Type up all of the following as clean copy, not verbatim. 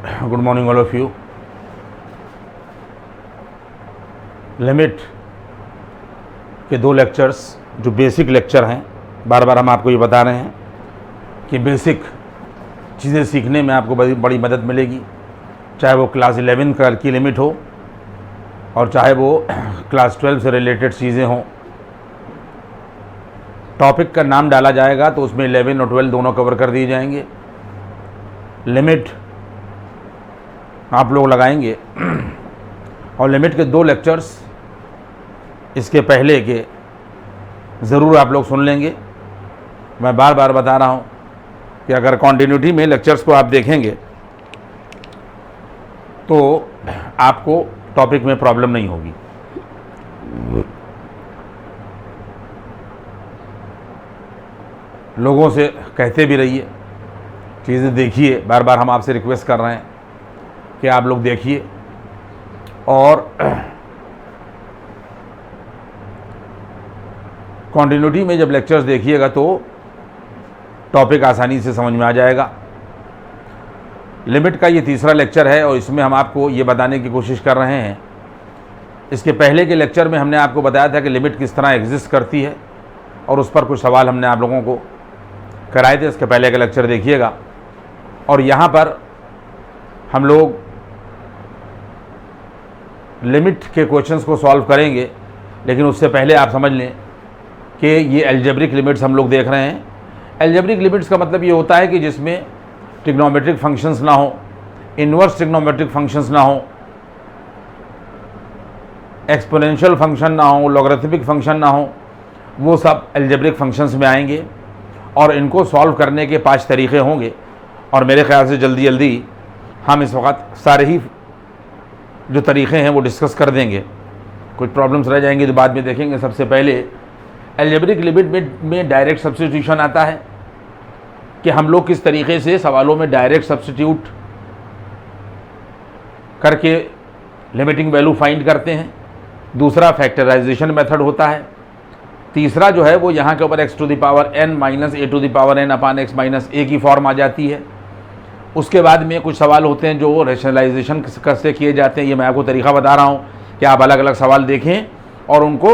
Good morning all of you. Limit के दो lectures जो बेसिक लेक्चर हैं, बार बार हम आपको ये बता रहे हैं कि बेसिक चीज़ें सीखने में आपको बड़ी मदद मिलेगी, चाहे वो क्लास 11 की लिमिट हो और चाहे वो क्लास 12 से रिलेटेड चीज़ें हों। टॉपिक का नाम डाला जाएगा तो उसमें 11 और 12 दोनों कवर कर दिए जाएंगे। लिमिट आप लोग लगाएंगे और लिमिट के दो लेक्चर्स इसके पहले के ज़रूर आप लोग सुन लेंगे। मैं बार बार बता रहा हूँ कि अगर कॉन्टिन्यूटी में लेक्चर्स को आप देखेंगे तो आपको टॉपिक में प्रॉब्लम नहीं होगी। लोगों से कहते भी रहिए, चीज़ें देखिए, बार बार हम आपसे रिक्वेस्ट कर रहे हैं कि आप लोग देखिए और कॉन्टिन्यूटी में जब लेक्चर्स देखिएगा तो टॉपिक आसानी से समझ में आ जाएगा। लिमिट का ये तीसरा लेक्चर है और इसमें हम आपको ये बताने की कोशिश कर रहे हैं। इसके पहले के लेक्चर में हमने आपको बताया था कि लिमिट किस तरह एग्जिस्ट करती है और उस पर कुछ सवाल हमने आप लोगों को कराए थे। इसके पहले का लेक्चर देखिएगा और यहाँ पर हम लोग लिमिट के क्वेश्चंस को सॉल्व करेंगे, लेकिन उससे पहले आप समझ लें कि ये एल्जेब्रिक लिमिट्स हम लोग देख रहे हैं। एल्जेब्रिक लिमिट्स का मतलब ये होता है कि जिसमें ट्रिग्नोमेट्रिक फंक्शंस ना हो, इन्वर्स ट्रिग्नोमेट्रिक फंक्शंस ना हो, एक्सपोनेंशियल फंक्शन ना हो, लॉगरिथमिक फंक्शन ना हो, वो सब एल्जेब्रिक फंक्शंस में आएंगे और इनको सॉल्व करने के 5 तरीक़े होंगे। और मेरे ख्याल से जल्दी जल्दी हम इस वक्त सारे ही जो तरीक़े हैं वो डिस्कस कर देंगे। कुछ प्रॉब्लम्स रह जाएंगे तो बाद में देखेंगे। सबसे पहले एल्जेब्रिक लिमिट में डायरेक्ट सब्स्टिट्यूशन आता है कि हम लोग किस तरीके से सवालों में डायरेक्ट सब्स्टिट्यूट करके लिमिटिंग वैल्यू फाइंड करते हैं। दूसरा फैक्टराइजेशन मेथड होता है। तीसरा जो है वो यहाँ के ऊपर x to the power n minus a to the power n upon x minus a की फॉर्म आ जाती है। उसके बाद में कुछ सवाल होते हैं जो रैशनलाइजेशन से किए जाते हैं। ये मैं आपको तरीक़ा बता रहा हूँ कि आप अलग अलग सवाल देखें और उनको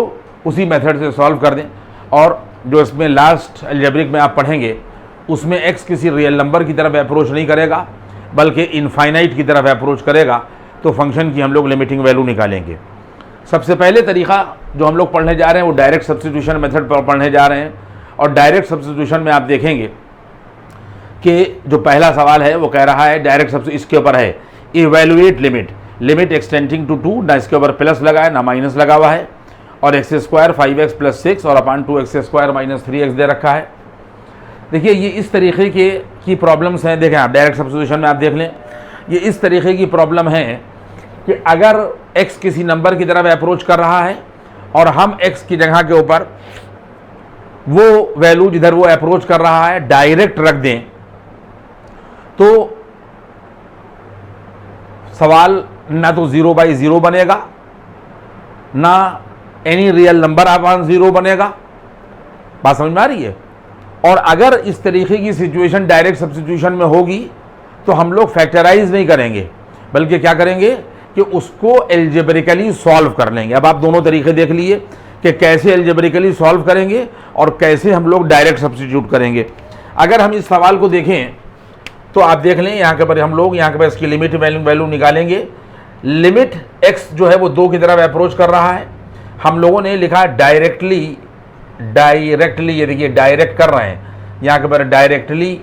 उसी मेथड से सॉल्व कर दें। और जो इसमें लास्ट अलजेब्रिक में आप पढ़ेंगे उसमें x किसी रियल नंबर की तरफ अप्रोच नहीं करेगा बल्कि इनफाइनाइट की तरफ अप्रोच करेगा, तो फंक्शन की हम लोग लिमिटिंग वैल्यू निकालेंगे। सबसे पहले तरीक़ा जो हम लोग पढ़ने जा रहे हैं वो डायरेक्ट सब्स्टिट्यूशन मेथड पर पढ़ने जा रहे हैं। और डायरेक्ट सब्स्टिट्यूशन में आप देखेंगे कि जो पहला सवाल है वो कह रहा है डायरेक्ट सब्स्टिट्यूशन इसके ऊपर है इवैल्यूएट लिमिट एक्सटेंडिंग टू 2, ना इसके ऊपर प्लस लगा है ना माइनस लगा हुआ है, और x² 5x + 6 और अपान 2x² - 3x दे रखा है। देखिए ये इस तरीके की प्रॉब्लम्स हैं। देखें आप डायरेक्ट सब्स्टिट्यूशन में आप देख लें, ये इस तरीके की प्रॉब्लम है कि अगर x किसी नंबर की तरफ अप्रोच कर रहा है और हम x की जगह के ऊपर वो वैल्यू जिधर वो अप्रोच कर रहा है डायरेक्ट रख दें तो सवाल ना तो 0/0 बनेगा, ना एनी रियल नंबर अपान 0 बनेगा। बात समझ में आ रही है। और अगर इस तरीके की सिचुएशन डायरेक्ट सब्स्टिट्यूशन में होगी तो हम लोग फैक्टराइज नहीं करेंगे बल्कि क्या करेंगे कि उसको एल्जेब्रिकली सॉल्व कर लेंगे। अब आप दोनों तरीके देख लिए कि कैसे एल्जेब्रिकली सॉल्व करेंगे और कैसे हम लोग डायरेक्ट सब्स्टिट्यूट करेंगे। अगर हम इस सवाल को देखें तो आप देख लें यहाँ के पर हम लोग यहाँ के पर इसकी लिमिट वैल्यू निकालेंगे। लिमिट x जो है वो 2 की तरफ अप्रोच कर रहा है। हम लोगों ने लिखा डायरेक्टली, ये देखिए डायरेक्ट कर रहे हैं यहाँ के पर डायरेक्टली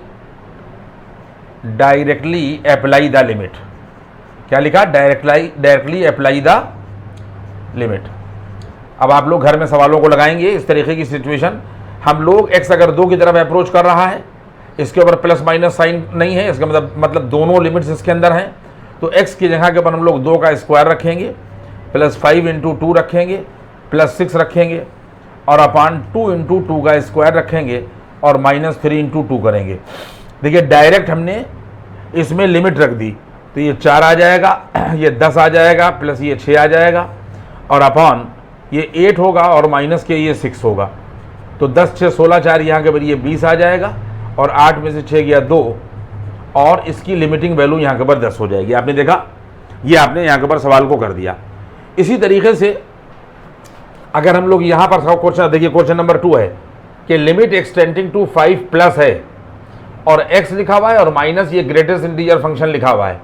अप्लाई द लिमिट। क्या लिखा? Directly apply the limit. अब आप लोग घर में सवालों को लगाएंगे इस तरीके की सिचुएशन। हम लोग x अगर 2 की तरफ अप्रोच कर रहा है, इसके ऊपर प्लस माइनस साइन नहीं है, इसका मतलब दोनों लिमिट्स इसके अंदर हैं, तो x की जगह के ऊपर हम लोग 2 का स्क्वायर रखेंगे, प्लस 5 × 2 रखेंगे, प्लस 6 रखेंगे और अपान 2 × 2 का स्क्वायर रखेंगे और -3 × 2 करेंगे। देखिए डायरेक्ट हमने इसमें लिमिट रख दी तो ये 4 आ जाएगा, ये 10 आ जाएगा, प्लस ये 6 आ जाएगा और अपॉन ये 8 होगा और माइनस के ये 6 होगा। तो 10 6 16 4 यहाँ के बाद ये 20 आ जाएगा और 8 में से 6 गया 2 और इसकी लिमिटिंग वैल्यू यहाँ के ऊपर 10 हो जाएगी। आपने देखा, ये आपने यहाँ के ऊपर सवाल को कर दिया। इसी तरीके से अगर हम लोग यहाँ पर क्वेश्चन देखिए, क्वेश्चन नंबर 2 है कि लिमिट एक्सटेंडिंग टू 5 प्लस है और x लिखा हुआ है और माइनस ये ग्रेटेस्ट इंटीजर फंक्शन लिखा हुआ है,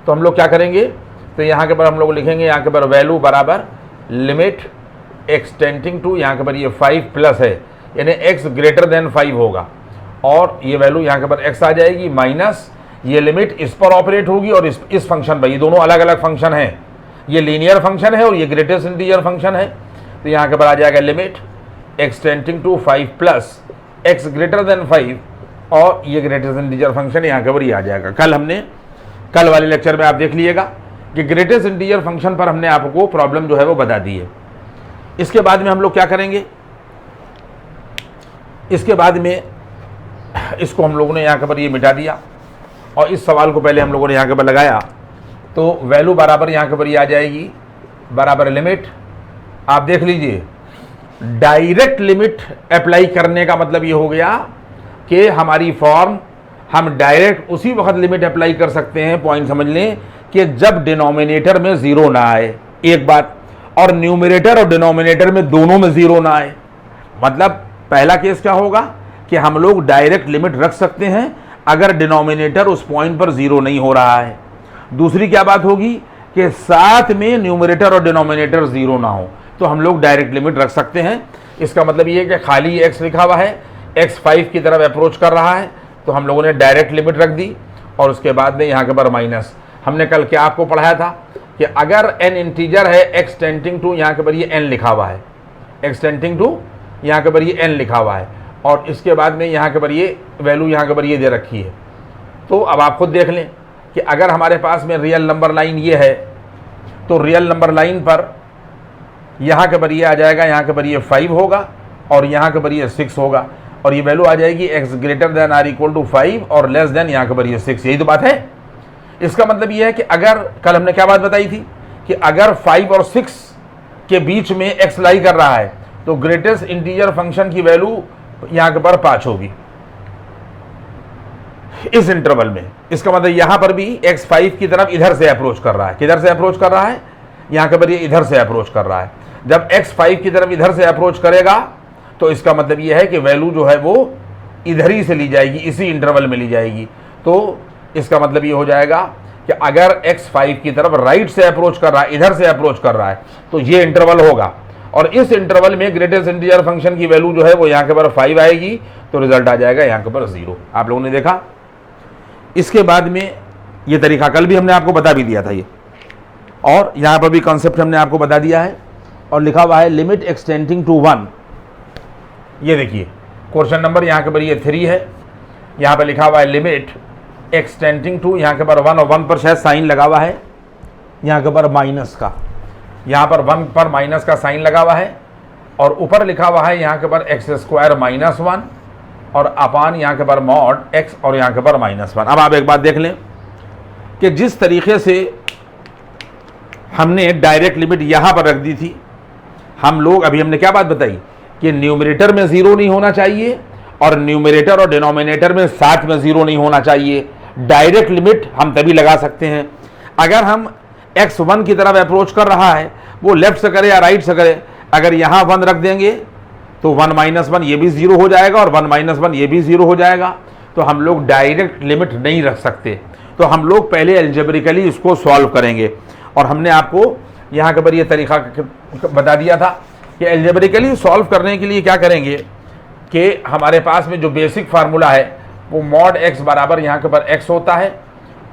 तो हम लोग क्या करेंगे, तो यहाँ के ऊपर हम लोग लिखेंगे यहाँ के ऊपर वैल्यू बराबर लिमिट एक्सटेंडिंग टू, यहाँ के ऊपर ये 5 प्लस है यानी x ग्रेटर देन 5 होगा और ये वैल्यू यहाँ के ऊपर x आ जाएगी माइनस ये लिमिट इस पर ऑपरेट होगी और इस फंक्शन पर। ये दोनों अलग अलग फंक्शन हैं, ये लीनियर फंक्शन है और ये ग्रेटेस्ट इंटीजर फंक्शन है। तो यहाँ के ऊपर आ जाएगा limit extending to 5 plus x greater than 5 और ये ग्रेटेस्ट इंटीजर फंक्शन यहाँ के ऊपर ये आ जाएगा। कल वाले लेक्चर में आप देख लीजिएगा कि ग्रेटेस्ट इंटीजर फंक्शन पर हमने आपको प्रॉब्लम जो है वो बता दी है। इसके बाद में हम लोग क्या करेंगे, इसके बाद में इसको हम लोगों ने यहाँ के ऊपर ये मिटा दिया और इस सवाल को पहले हम लोगों ने यहाँ के ऊपर लगाया, तो वैल्यू बराबर यहाँ के ऊपर ये आ जाएगी बराबर लिमिट, आप देख लीजिए डायरेक्ट लिमिट अप्लाई करने का मतलब ये हो गया कि हमारी फॉर्म हम डायरेक्ट उसी वक्त लिमिट अप्लाई कर सकते हैं, पॉइंट समझ लें, कि जब डिनोमिनेटर में ज़ीरो ना आए, एक बात, और न्यूमरेटर और डिनोमिनेटर में दोनों में ज़ीरो ना आए। मतलब पहला केस क्या होगा कि हम लोग डायरेक्ट लिमिट रख सकते हैं अगर डिनोमिनेटर उस पॉइंट पर ज़ीरो नहीं हो रहा है। दूसरी क्या बात होगी कि साथ में न्यूमरेटर और डिनोमिनेटर ज़ीरो ना हो, तो हम लोग डायरेक्ट लिमिट रख सकते हैं। इसका मतलब ये है कि खाली x लिखा हुआ है, x 5 की तरफ अप्रोच कर रहा है, तो हम लोगों ने डायरेक्ट लिमिट रख दी और उसके बाद में यहाँ के ऊपर माइनस। हमने कल क्या आपको पढ़ाया था कि अगर n इंटीजर है x टेंडिंग टू, यहाँ के ऊपर ये n लिखा हुआ है, x टेंडिंग टू यहाँ के ऊपर ये n लिखा हुआ है और इसके बाद में यहाँ के ऊपर ये वैल्यू यहाँ के ऊपर ये दे रखी है। तो अब आप खुद देख लें कि अगर हमारे पास में रियल नंबर लाइन ये है, तो रियल नंबर लाइन पर यहाँ के ऊपर ये आ जाएगा, यहाँ के ऊपर ये 5 होगा और यहाँ के ऊपर ये 6 होगा और ये वैल्यू आ जाएगी x greater than or equal to 5 और लेस देन यहाँ के ऊपर ये 6। यही तो बात है। इसका मतलब ये है कि अगर कल हमने क्या बात बताई थी कि अगर 5 और 6 के बीच में x लाई कर रहा है तो ग्रेटेस्ट इंटीजर फंक्शन की वैल्यू यहाँ के ऊपर 5 होगी इस इंटरवल में। इसका मतलब यहाँ पर भी x 5 की तरफ इधर से अप्रोच कर रहा है। किधर से अप्रोच कर रहा है? यहाँ के ऊपर ये इधर से अप्रोच कर रहा है। जब x 5 की तरफ इधर से अप्रोच करेगा तो इसका मतलब ये है कि वैल्यू जो है वो इधर ही से ली जाएगी, इसी इंटरवल में ली जाएगी। तो इसका मतलब ये हो जाएगा कि अगर x 5 की तरफ राइट से अप्रोच कर रहा है, इधर से अप्रोच कर रहा है, तो ये इंटरवल होगा और इस इंटरवल में ग्रेटेस्ट इंटीजर फंक्शन की वैल्यू जो है वो यहाँ के ऊपर 5 आएगी, तो रिजल्ट आ जाएगा यहाँ के ऊपर 0। आप लोगों ने देखा। इसके बाद में ये तरीका कल भी हमने आपको बता भी दिया था ये, और यहाँ पर भी कॉन्सेप्ट हमने आपको बता दिया है और लिखा हुआ है लिमिट एक्सटेंडिंग टू 1। ये देखिए क्वेश्चन नंबर यहाँ के ऊपर ये 3 है, यहाँ पर लिखा हुआ है लिमिट एक्सटेंडिंग टू, यहाँ के ऊपर 1 और 1 पर शायद साइन लगा हुआ है, यहाँ के ऊपर माइनस का, यहाँ पर 1 पर माइनस का साइन लगा हुआ है और ऊपर लिखा हुआ है यहाँ के ऊपर x² माइनस 1 और अपान यहाँ के ऊपर मॉड x और यहाँ के ऊपर माइनस 1। अब आप एक बात देख लें कि जिस तरीके से हमने डायरेक्ट लिमिट यहाँ पर रख दी थी, हम लोग अभी हमने क्या बात बताई कि न्यूमरेटर में 0 नहीं होना चाहिए और न्यूमरेटर और डिनोमिनेटर में साथ में 0 नहीं होना चाहिए। डायरेक्ट लिमिट हम तभी लगा सकते हैं अगर हम x 1 की तरफ अप्रोच कर रहा है, वो लेफ्ट से करे या राइट से करे। अगर यहाँ 1 रख देंगे तो 1 माइनस 1 ये भी 0 हो जाएगा और 1 माइनस 1 ये भी 0 हो जाएगा। तो हम लोग डायरेक्ट लिमिट नहीं रख सकते, तो हम लोग पहले एल्जेब्रिकली इसको सॉल्व करेंगे और हमने आपको यहाँ के ऊपर ये तरीका बता दिया था कि एल्जेब्रिकली सॉल्व करने के लिए क्या करेंगे कि हमारे पास में जो बेसिक फार्मूला है वो मॉड x बराबर यहाँ के ऊपर x होता है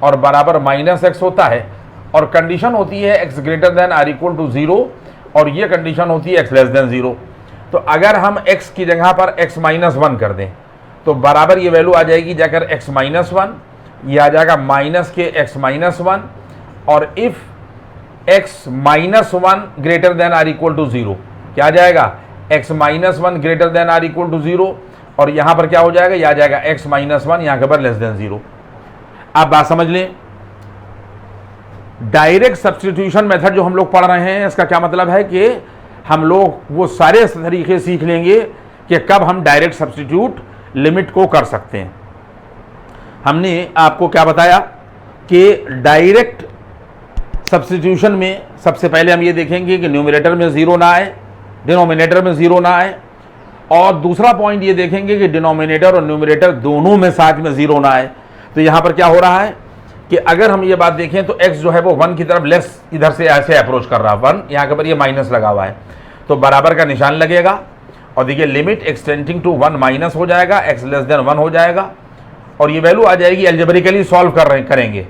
और बराबर माइनस x होता है और कंडीशन होती है x greater than or equal to 0 और ये कंडीशन होती है x लेस देन 0। तो अगर हम x की जगह पर x माइनस 1 कर दें तो बराबर ये वैल्यू आ जाएगी जाकर x माइनस 1, ये आ जाएगा माइनस के x माइनस 1 और if x minus 1 greater than or equal to 0 क्या आ जाएगा x minus 1 greater than or equal to 0 और यहाँ पर क्या हो जाएगा, यह आ जाएगा x माइनस 1 यहाँ के ऊपर लेस देन 0। आप बात समझ लें, डायरेक्ट सब्स्टिट्यूशन मेथड जो हम लोग पढ़ रहे हैं इसका क्या मतलब है कि हम लोग वो सारे तरीके सीख लेंगे कि कब हम डायरेक्ट सब्स्टिट्यूट लिमिट को कर सकते हैं। हमने आपको क्या बताया कि डायरेक्ट सब्स्टिट्यूशन में सबसे पहले हम ये देखेंगे कि न्यूमरेटर में ज़ीरो ना आए, डिनोमिनेटर में ज़ीरो ना आए, और दूसरा पॉइंट ये देखेंगे कि डिनोमिनेटर और न्यूमरेटर दोनों में साथ में ज़ीरो ना आए। तो यहाँ पर क्या हो रहा है कि अगर हम ये बात देखें तो x जो है वो 1 की तरफ लेस इधर से ऐसे अप्रोच कर रहा है, 1 यहाँ के पर ये माइनस लगा हुआ है, तो बराबर का निशान लगेगा और देखिए लिमिट एक्सटेंडिंग टू 1 माइनस हो जाएगा, x लेस देन 1 हो जाएगा और ये वैल्यू आ जाएगी। एल्जेब्रिकली सॉल्व करेंगे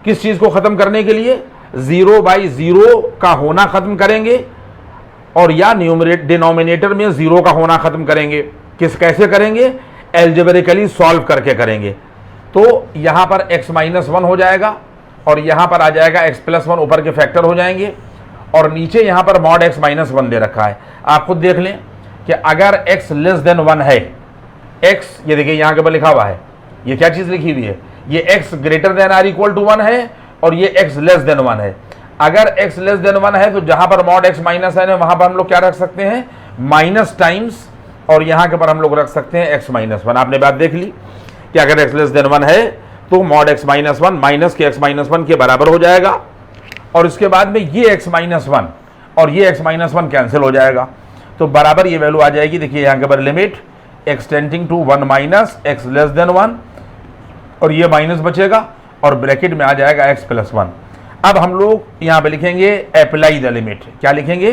किस चीज़ को ख़त्म करने के लिए, 0/0 का होना ख़त्म करेंगे और या डिनोमिनेटर में 0 का होना ख़त्म करेंगे। कैसे करेंगे, एल्जेब्रिकली सॉल्व करके करेंगे। तो यहाँ पर x-1 हो जाएगा और यहाँ पर आ जाएगा x+1, ऊपर के फैक्टर हो जाएंगे और नीचे यहाँ पर मॉड x-1 दे रखा है। आप खुद देख लें कि अगर x लेस देन 1 है, x ये देखिए यहाँ के ऊपर लिखा हुआ है, ये क्या चीज़ लिखी हुई है, ये x greater than or equal to 1 है और ये x लेस देन 1 है। अगर x लेस देन 1 है तो जहाँ पर मॉड x-n है वहाँ पर हम लोग क्या रख सकते हैं, माइनस टाइम्स, और यहाँ के पर हम लोग रख सकते हैं x-1। आपने बात देख ली कि अगर x लेस देन 1 है तो मॉड x-1 माइनस के x-1 के बराबर हो जाएगा और इसके बाद में ये x-1 और ये x-1 कैंसिल हो जाएगा, तो बराबर ये वैल्यू आ जाएगी। देखिए यहाँ के पर limit extending to 1 minus x less than 1 और ये माइनस बचेगा और ब्रैकेट में आ जाएगा x+1। अब हम लोग यहाँ पे लिखेंगे अप्लाई द लिमिट। क्या लिखेंगे,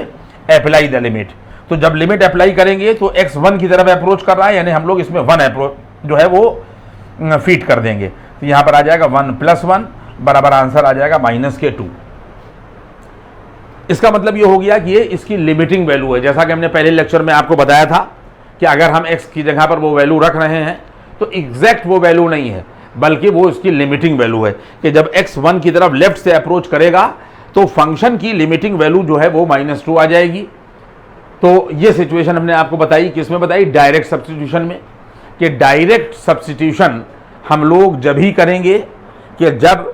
अप्लाई द लिमिट। तो जब लिमिट अप्लाई करेंगे तो x 1 की तरफ अप्रोच कर रहा है, यानी हम लोग इसमें 1 अप्रोच जो है वो फीट कर देंगे। तो यहाँ पर आ जाएगा 1+1 बराबर आंसर आ जाएगा -2। इसका मतलब ये हो गया कि ये इसकी लिमिटिंग वैल्यू है। जैसा कि हमने पहले लेक्चर में आपको बताया था कि अगर हम x की जगह पर वो वैल्यू रख रहे हैं तो एग्जैक्ट वो वैल्यू नहीं है, बल्कि वो इसकी लिमिटिंग वैल्यू है कि जब x 1 की तरफ लेफ्ट से अप्रोच करेगा तो फंक्शन की लिमिटिंग वैल्यू जो है वो -2 आ जाएगी। तो ये सिचुएशन हमने आपको बताई, किसमें बताई, डायरेक्ट सब्स्टिट्यूशन में, कि डायरेक्ट सब्स्टिट्यूशन हम लोग जब ही करेंगे कि जब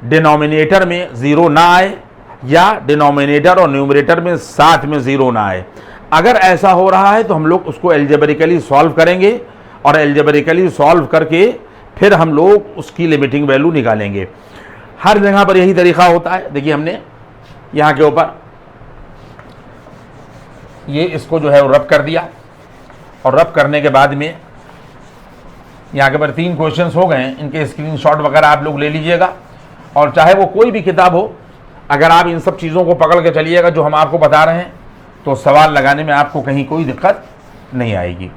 डिनोमिनेटर में 0 ना आए या डिनोमिनेटर और न्यूमरेटर में साथ में 0 ना आए। अगर ऐसा हो रहा है तो हम लोग उसको एल्जेब्रिकली सॉल्व करेंगे और एल्जेब्रिकली सॉल्व करके फिर हम लोग उसकी लिमिटिंग वैल्यू निकालेंगे। हर जगह पर यही तरीका होता है। देखिए हमने यहाँ के ऊपर ये इसको जो है वो रब कर दिया और रब करने के बाद में यहाँ के ऊपर 3 क्वेश्चंस हो गए हैं। इनके स्क्रीनशॉट वगैरह आप लोग ले लीजिएगा और चाहे वो कोई भी किताब हो, अगर आप इन सब चीज़ों को पकड़ के चलिएगा जो हम आपको बता रहे हैं तो सवाल लगाने में आपको कहीं कोई दिक्कत नहीं आएगी।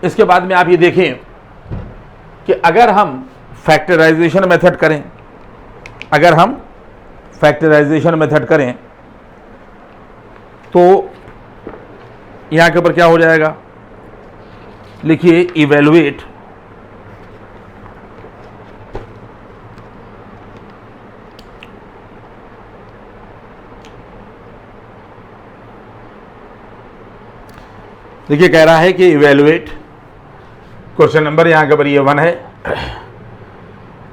इसके बाद में आप ये देखें कि अगर हम फैक्टराइजेशन मेथड करें, अगर हम फैक्टराइजेशन मेथड करें तो यहाँ के ऊपर क्या हो जाएगा, लिखिए इवेलुएट देखिए कह रहा है कि इवेलुएट, क्वेश्चन नंबर यहाँ के ऊपर ये 1 है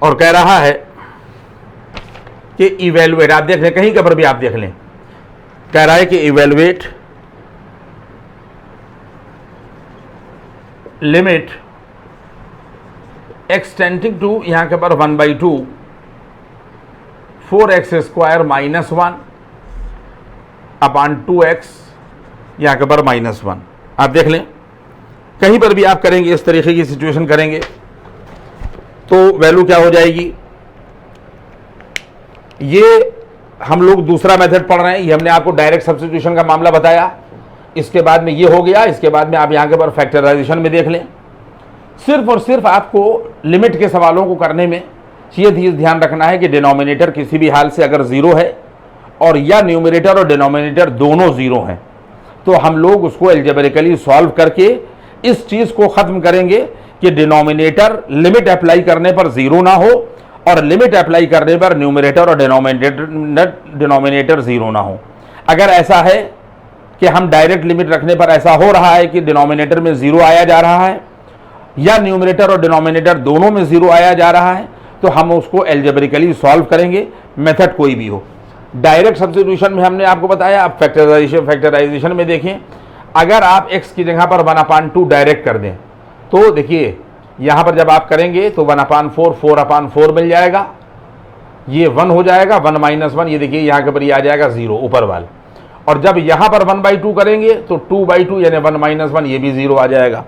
और कह रहा है कि इवेलुएट, आप देख लें कहीं के ऊपर भी आप देख लें, कह रहा है कि इवेलुएट लिमिट एक्सटेंडिंग टू यहाँ के ऊपर 1/2 4x² -1 अपॉन 2x यहाँ के ऊपर -1। आप देख लें कहीं पर भी आप करेंगे इस तरीके की सिचुएशन करेंगे तो वैल्यू क्या हो जाएगी। ये हम लोग दूसरा मेथड पढ़ रहे हैं, ये हमने आपको डायरेक्ट सब्स्टिट्यूशन का मामला बताया। इसके बाद में ये हो गया, इसके बाद में आप यहाँ के ऊपर फैक्टराइजेशन में देख लें। सिर्फ और सिर्फ आपको लिमिट के सवालों को करने में ये ध्यान रखना है कि डिनोमिनेटर किसी भी हाल से अगर 0 है और या न्यूमरेटर और डिनोमिनेटर दोनों 0 हैं तो हम लोग उसको एल्जेब्रिकली सॉल्व करके इस चीज़ को ख़त्म करेंगे कि डिनोमिनेटर लिमिट अप्लाई करने पर 0 ना हो और लिमिट अप्लाई करने पर न्यूमरेटर और डिनोमिनेटर 0 ना हो। अगर ऐसा है कि हम डायरेक्ट लिमिट रखने पर ऐसा हो रहा है कि डिनोमिनेटर में 0 आया जा रहा है या न्यूमरेटर और डिनोमिनेटर दोनों में 0 आया जा रहा है तो हम उसको एल्जेब्रिकली सॉल्व करेंगे, मेथड कोई भी हो। डायरेक्ट सब्स्टिट्यूशन में हमने आपको बताया। अब फैक्टराइजेशन में देखें, अगर आप x की जगह पर 1/2 डायरेक्ट कर दें तो देखिए यहाँ पर जब आप करेंगे तो 1/4 4/4 मिल जाएगा, ये 1 हो जाएगा, 1 - 1 ये देखिए यहाँ के ऊपर ये आ जाएगा 0 ऊपर वाल। और जब यहाँ पर 1/2 करेंगे तो 2/2 यानी 1 - 1 ये भी 0 आ जाएगा।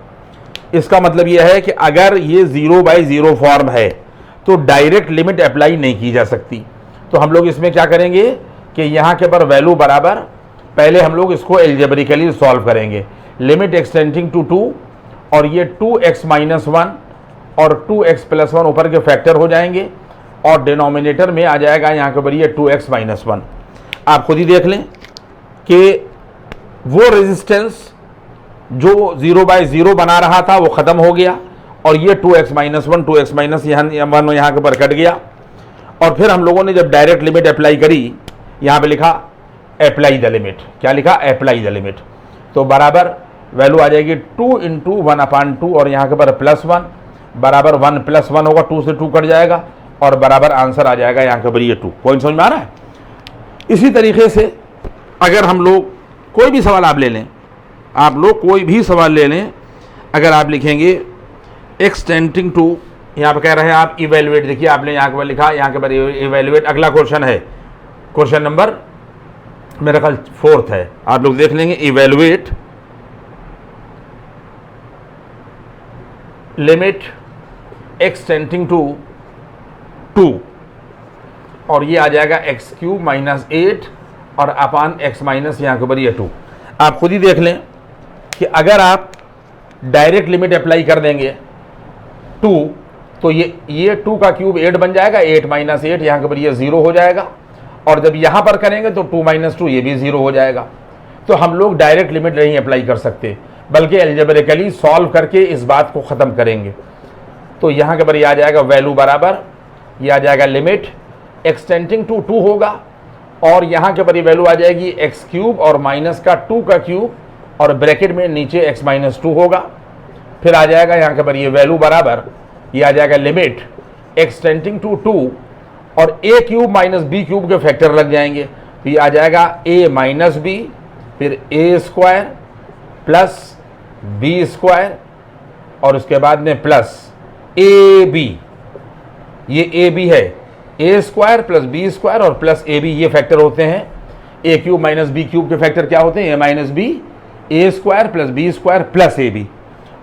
इसका मतलब ये है कि अगर ये 0/0 फॉर्म है तो डायरेक्ट लिमिट अप्लाई नहीं की जा सकती। तो हम लोग इसमें क्या करेंगे कि यहाँ के पर वैल्यू बराबर, पहले हम लोग इसको एल्जेब्रिकली सॉल्व करेंगे। लिमिट एक्सटेंडिंग टू 2 और ये 2x - 1 और 2x + 1 ऊपर के फैक्टर हो जाएंगे और डिनोमिनेटर में आ जाएगा यहाँ के ऊपर ये 2x - 1। आप खुद ही देख लें कि वो रेजिस्टेंस जो 0/0 बना रहा था वो ख़त्म हो गया और ये 2x - 1 2x - 1 यहाँ के ऊपर कट गया। और फिर हम लोगों ने जब डायरेक्ट लिमिट अप्लाई करी, यहाँ पे लिखा अप्लाई द लिमिट, क्या लिखा अप्लाई द लिमिट, तो बराबर वैल्यू आ जाएगी 2 × 1/2 और यहाँ के ऊपर +1 बराबर 1 + 1 होगा, 2 से 2 कट जाएगा और बराबर आंसर आ जाएगा यहाँ के ऊपर ये 2। पॉइंट समझ में आ रहा है। इसी तरीके से अगर हम लोग कोई भी सवाल आप ले लें, आप लोग कोई भी सवाल ले लें, अगर आप लिखेंगे एक्सटेंडिंग टू, यहाँ पर कह रहे हैं आप इवेलुएट, देखिए आपने यहाँ के ऊपर लिखा, यहाँ के ऊपर इवेलुएट। अगला क्वेश्चन है क्वेश्चन नंबर मेरा ख्याल 4 है, आप लोग देख लेंगे इवेलुएट लिमिट एक्सटेंडिंग टू 2 और ये आ जाएगा x³ - 8 और अपान x माइनस यहाँ के ऊपर ये 2। आप खुद ही देख लें कि अगर आप डायरेक्ट लिमिट अप्लाई कर देंगे 2 तो ये 2 का क्यूब 8 बन जाएगा, 8 - 8 यहाँ के ऊपर ये 0 हो जाएगा और जब यहाँ पर करेंगे तो 2 - 2 ये भी 0 हो जाएगा। तो हम लोग डायरेक्ट लिमिट नहीं अप्लाई कर सकते बल्कि अलजेब्रिकली सॉल्व करके इस बात को ख़त्म करेंगे। तो यहाँ के ऊपर ये आ जाएगा वैल्यू बराबर, ये आ जाएगा लिमिट एक्सटेंडिंग टू 2 होगा और यहाँ के ऊपर ये वैल्यू आ जाएगी x³ और माइनस का 2 का क्यूब और ब्रैकेट में नीचे x - 2 होगा। फिर आ जाएगा यहाँ के ऊपर ये वैल्यू बराबर, ये आ जाएगा लिमिट एक्सटेंडिंग टू 2 और a³ - b³ के फैक्टर लग जाएंगे, तो ये आ जाएगा a - b फिर a² प्लस b² और उसके बाद में प्लस ab, ये ab है, a² प्लस b² और प्लस ab ये फैक्टर होते हैं। a³ - b³ के फैक्टर क्या होते हैं, a - b, a² plus b² plus ab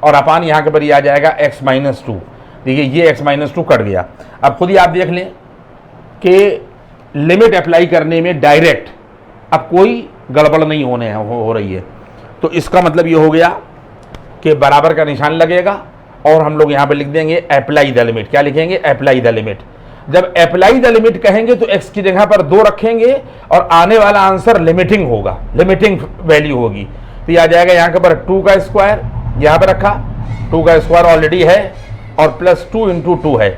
और अपान यहाँ के ऊपर ये आ जाएगा x - 2। देखिए ये x - 2 कट गया। अब खुद ही आप देख लें कि लिमिट अप्लाई करने में डायरेक्ट अब कोई गड़बड़ नहीं हो रही है। तो इसका मतलब ये हो गया कि बराबर का निशान लगेगा और हम लोग यहाँ पे लिख देंगे अप्लाई द लिमिट। क्या लिखेंगे, अप्लाई द लिमिट। जब अप्लाई द लिमिट कहेंगे तो x की जगह पर 2 रखेंगे और आने वाला आंसर लिमिटिंग होगा, लिमिटिंग वैल्यू होगी। तो ये आ जाएगा यहाँ के पर 2 का स्क्वायर, यहाँ पर रखा 2 का स्क्वायर ऑलरेडी है और प्लस 2 × 2 है,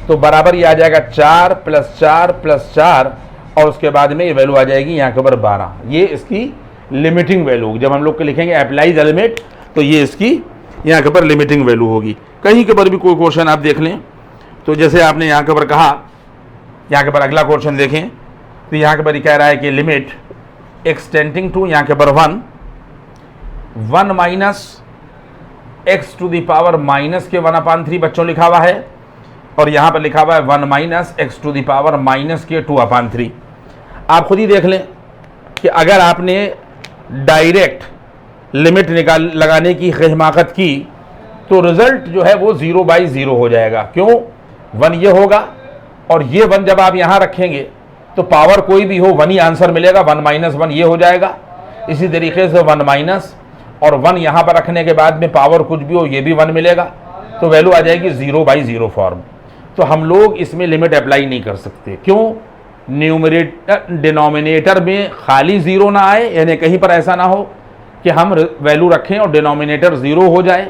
तो बराबर ये आ जाएगा 4 + 4 + 4 और उसके बाद में ये वैल्यू आ जाएगी यहाँ के ऊपर 12। ये इसकी लिमिटिंग वैल्यू होगी। जब हम लोग लिखेंगे अप्लाई द लिमिट तो ये इसकी यहाँ के ऊपर लिमिटिंग वैल्यू होगी। कहीं के ऊपर भी कोई क्वेश्चन आप देख लें, तो जैसे आपने यहाँ के ऊपर कहा, यहाँ के ऊपर अगला क्वेश्चन देखें तो यहाँ के ऊपर कह रहा है कि लिमिट एक्सटेंडिंग टू यहाँ के ऊपर 1 minus x to the power minus के 1/3 बच्चों लिखा हुआ है और यहाँ पर लिखा हुआ है 1 minus x to the power minus के 2/3। आप खुद ही देख लें कि अगर आपने डायरेक्ट लिमिट लगाने की हिमाकत की तो रिजल्ट जो है वो 0/0 हो जाएगा। क्यों, 1 ये होगा और ये 1 जब आप यहाँ रखेंगे तो पावर कोई भी हो 1 ही आंसर मिलेगा, 1 - 1 ये हो जाएगा। इसी तरीके से 1 माइनस और 1 यहाँ पर रखने के बाद में पावर कुछ भी हो ये भी 1 मिलेगा, तो वैल्यू आ जाएगी 0/0 फॉर्म। तो हम लोग इसमें लिमिट अप्लाई नहीं कर सकते। क्यों, डिनोमिनेटर में खाली 0 ना आए, यानी कहीं पर ऐसा ना हो कि हम वैल्यू रखें और डिनोमिनेटर 0 हो जाए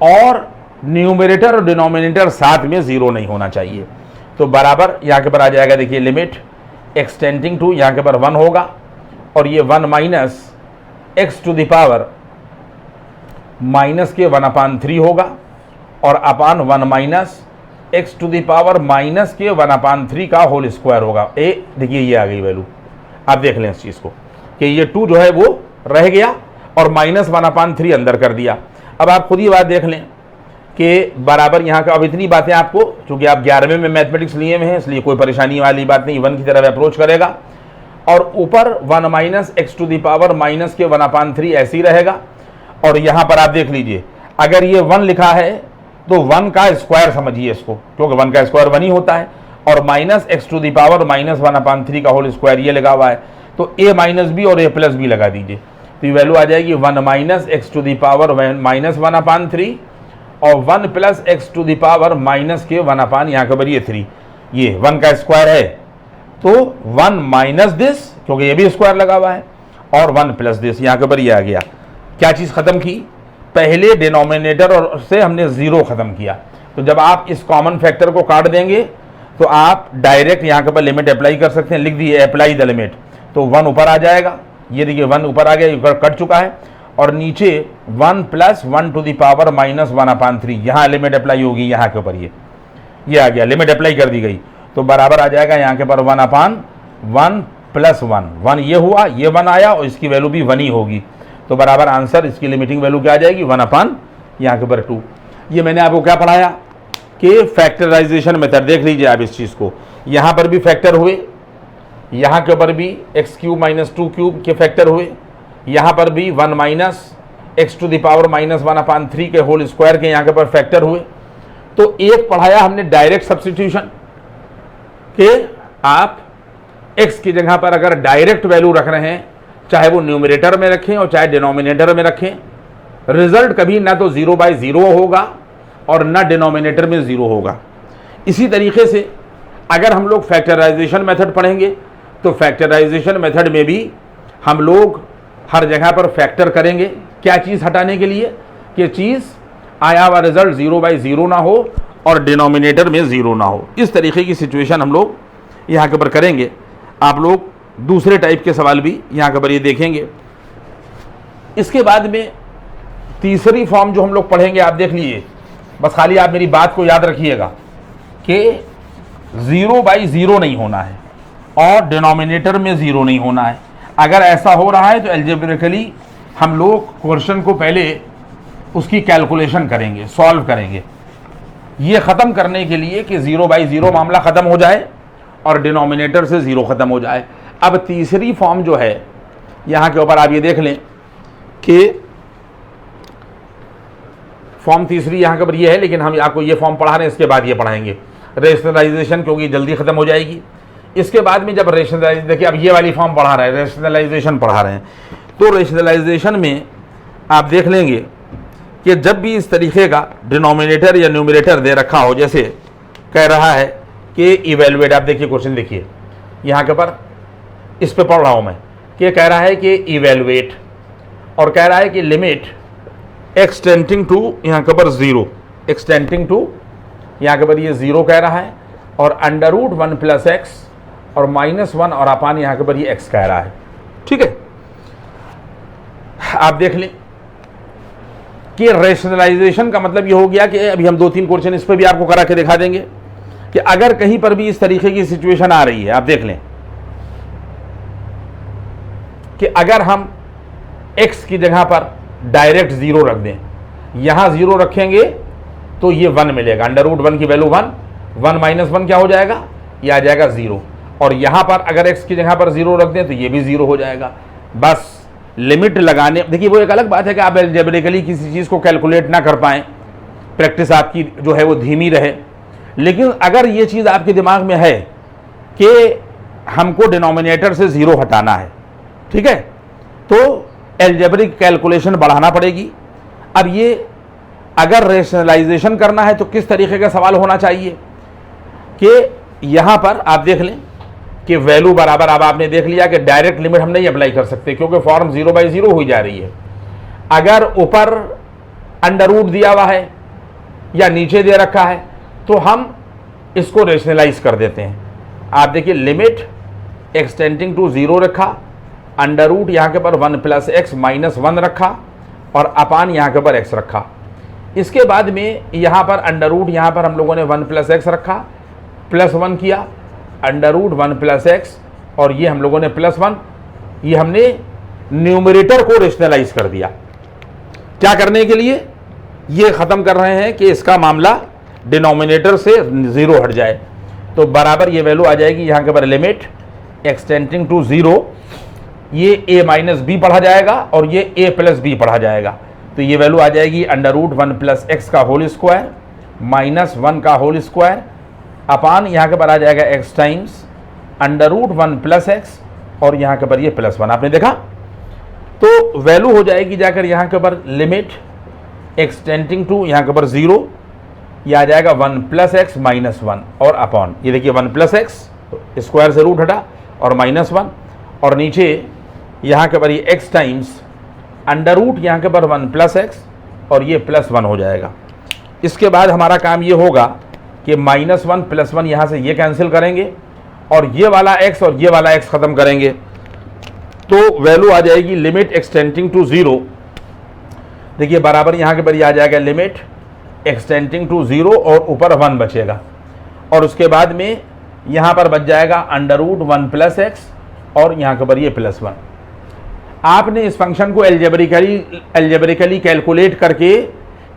और न्यूमरेटर और डिनोमिनेटर साथ में 0 नहीं होना चाहिए। तो बराबर यहाँ के पर आ जाएगा, देखिए लिमिट एक्सटेंडिंग टू यहाँ के पर 1 होगा और ये 1 minus x to the power minus के 1/3 होगा और upon 1 minus x to the power minus के 1/3 का होल स्क्वायर होगा। देखिए ये आ गई वैल्यू, आप देख लें इस चीज़ को कि ये 2 जो है वो रह गया और -1/3 अंदर कर दिया। अब आप खुद ही बात देख लें के बराबर यहाँ का। अब इतनी बातें आपको, चूंकि आप 11वें में मैथमेटिक्स लिए हुए हैं इसलिए कोई परेशानी वाली बात नहीं, 1 की तरफ अप्रोच करेगा। और ऊपर 1 minus x to the power minus के 1/3 ऐसे ही रहेगा। और यहाँ पर आप देख लीजिए, अगर ये 1 लिखा है तो 1 का स्क्वायर समझिए इसको, क्योंकि 1 का स्क्वायर 1 ही होता है। और minus x to the power minus 1/3 का होल स्क्वायर ये लगा हुआ है, तो a माइनस बी और a प्लस बी लगा दीजिए, तो ये वैल्यू आ जाएगी 1 minus x to the power minus 1/3 और 1 plus x to the power minus के 1 यहाँ के ऊपर ये 3, ये 1 का स्क्वायर है तो 1 माइनस दिस, क्योंकि ये भी स्क्वायर लगा हुआ है, और 1 प्लस दिस, यहाँ के ऊपर ये आ गया। क्या चीज़ खत्म की, पहले डिनोमिनेटर और से हमने 0 खत्म किया। तो जब आप इस कॉमन फैक्टर को काट देंगे तो आप डायरेक्ट यहाँ के ऊपर लिमिट अप्लाई कर सकते हैं, लिख दिए अप्लाई द लिमिट, तो 1 ऊपर आ जाएगा। ये देखिए 1 ऊपर आ गया, ऊपर कट चुका है। और नीचे 1 plus 1 to the power minus 1/3, यहाँ लिमिट अप्लाई होगी, यहाँ के ऊपर ये आ गया, लिमिट अप्लाई कर दी गई, तो बराबर आ जाएगा यहाँ के ऊपर 1/1 प्लस 1 ये हुआ, ये 1 आया और इसकी वैल्यू भी 1 ही होगी, तो बराबर आंसर इसकी लिमिटिंग वैल्यू क्या आ जाएगी 1 यहाँ के ऊपर 2। ये मैंने आपको क्या पढ़ाया कि फैक्टराइजेशन मेथड, देख लीजिए आप इस चीज़ को, यहाँ पर भी फैक्टर हुए, यहाँ के ऊपर भी x³ माइनस 2³ के फैक्टर हुए, यहाँ पर भी 1 minus x to the power minus 1/3 के होल स्क्वायर के यहाँ के ऊपर फैक्टर हुए। तो एक पढ़ाया हमने डायरेक्ट सब्स्टिट्यूशन के, आप x की जगह पर अगर डायरेक्ट वैल्यू रख रहे हैं, चाहे वो न्यूमरेटर में रखें और चाहे डिनोमिनेटर में रखें, रिजल्ट कभी ना तो 0/0 होगा और ना डिनोमिनेटर में 0 होगा। इसी तरीके से अगर हम लोग फैक्टराइजेशन मेथड पढ़ेंगे तो फैक्टराइजेशन मेथड में भी हम लोग हर जगह पर फैक्टर करेंगे, क्या चीज़ हटाने के लिए कि चीज़ आया हुआ रिजल्ट 0/0 ना हो और डिनोमिनेटर में 0 ना हो। इस तरीके की सिचुएशन हम लोग यहाँ के ऊपर करेंगे। आप लोग दूसरे टाइप के सवाल भी यहाँ के ऊपर ये देखेंगे। इसके बाद में तीसरी फॉर्म जो हम लोग पढ़ेंगे, आप देख लीजिए, बस खाली आप मेरी बात को याद रखिएगा कि 0/0 नहीं होना है और डिनोमिनेटर में 0 नहीं होना है। अगर ऐसा हो रहा है तो एल्जेब्रिकली हम लोग क्वेश्चन को पहले उसकी कैलकुलेशन करेंगे, सॉल्व करेंगे, ये ख़त्म करने के लिए कि 0/0 मामला ख़त्म हो जाए और डिनोमिनेटर से 0 ख़त्म हो जाए। अब तीसरी फॉर्म जो है यहाँ के ऊपर आप ये देख लें कि फॉर्म तीसरी यहाँ के ऊपर ये है, लेकिन हम आपको ये फॉर्म पढ़ा रहे हैं, इसके बाद ये पढ़ाएंगे रेशनलाइजेशन, क्योंकि जल्दी ख़त्म हो जाएगी। इसके बाद में जब रेशनलाइजेशन, देखिए अब ये वाली फॉर्म पढ़ा रहे हैं, रेशनलाइजेशन पढ़ा रहे हैं, तो रेशनलाइजेशन में आप देख लेंगे कि जब भी इस तरीके का डिनोमिनेटर या न्यूमरेटर दे रखा हो, जैसे कह रहा है कि इवेलुएट, आप देखिए क्वेश्चन देखिए यहाँ के ऊपर, इस पे पढ़ रहा हूँ मैं, कि कह रहा है कि इवेलुएट और कह रहा है कि लिमिट एक्सटेंडिंग टू यहाँ के ऊपर 0, एक्सटेंडिंग टू यहाँ के ऊपर ये 0 कह रहा है, और √1 + x और -1 और अपान यहाँ के ऊपर ये x कह रहा है। ठीक है, आप देख लें कि रेशनलाइजेशन का मतलब ये हो गया कि अभी हम 2-3 क्वेश्चन इस पर भी आपको करा के दिखा देंगे कि अगर कहीं पर भी इस तरीके की सिचुएशन आ रही है, आप देख लें कि अगर हम x की जगह पर डायरेक्ट 0 रख दें, यहां 0 रखेंगे तो ये 1 मिलेगा, √1 की वैल्यू 1, 1 - 1 क्या हो जाएगा, ये आ जाएगा 0, और यहां पर अगर x की जगह पर 0 रख दें तो ये भी 0 हो जाएगा। बस लिमिट लगाने, देखिए वो एक अलग बात है कि आप एल्जेब्रिकली किसी चीज़ को कैलकुलेट ना कर पाएँ, प्रैक्टिस आपकी जो है वो धीमी रहे, लेकिन अगर ये चीज़ आपके दिमाग में है कि हमको डिनोमिनेटर से 0 हटाना है, ठीक है, तो एल्जेब्रिक कैलकुलेशन बढ़ाना पड़ेगी। अब ये अगर रेशनलाइजेशन करना है तो किस तरीके का सवाल होना चाहिए कि यहाँ पर आप देख लें कि वैल्यू बराबर, अब आपने देख लिया कि डायरेक्ट लिमिट हम नहीं अप्लाई कर सकते क्योंकि फॉर्म 0/0 हो जा रही है। अगर ऊपर अंडर दिया हुआ है या नीचे दे रखा है तो हम इसको रेशनलाइज कर देते हैं। आप देखिए लिमिट एक्सटेंडिंग टू 0 रखा, अंडर यहाँ के पर 1 + x -1 रखा और अपान यहाँ के पर x रखा। इसके बाद में यहाँ पर अंडर यहाँ पर हम लोगों ने 1 + x रखा, +1 किया, अंडर1 + x और ये हम लोगों ने +1, ये हमने न्यूमरेटर को रेशनलाइज कर दिया। क्या करने के लिए, ये ख़त्म कर रहे हैं कि इसका मामला डिनोमिनेटर से 0 हट जाए, तो बराबर ये वैल्यू आ जाएगी यहाँ के पर लिमिट एक्सटेंडिंग टू 0, ये a माइनस बी पढ़ा जाएगा और ये a प्लस बी पढ़ा जाएगा, तो ये वैल्यू आ जाएगी √1 प्लस एक्स का होल स्क्वायर माइनस 1 का होल स्क्वायर अपान यहाँ के पर आ जाएगा x टाइम्स √1 प्लस एक्स और यहाँ के पर ये +1। आपने देखा, तो वैल्यू हो जाएगी जाकर यहाँ के पर लिमिट एक्सटेंडिंग टू यहाँ के पर 0, ये आ जाएगा 1 प्लस एक्स माइनस 1 और अपॉन, ये देखिए 1 प्लस एक्स स्क्वायर से रूट हटा और -1 और नीचे यहाँ के पर ये x टाइम्स अंडर रूट यहाँ के पर 1 प्लस एक्स और ये +1 हो जाएगा। इसके बाद हमारा काम ये होगा कि -1 +1 यहाँ से ये कैंसिल करेंगे और ये वाला x और ये वाला x ख़त्म करेंगे, तो वैल्यू आ जाएगी लिमिट एक्सटेंडिंग टू 0, देखिए बराबर यहाँ के पर ये आ जाएगा लिमिट एक्सटेंडिंग टू 0 और ऊपर 1 बचेगा और उसके बाद में यहाँ पर बच जाएगा √1 प्लस एक्स और यहाँ के पर ये +1। आपने इस फंक्शन को एल्जेब्रिकली कैलकुलेट करके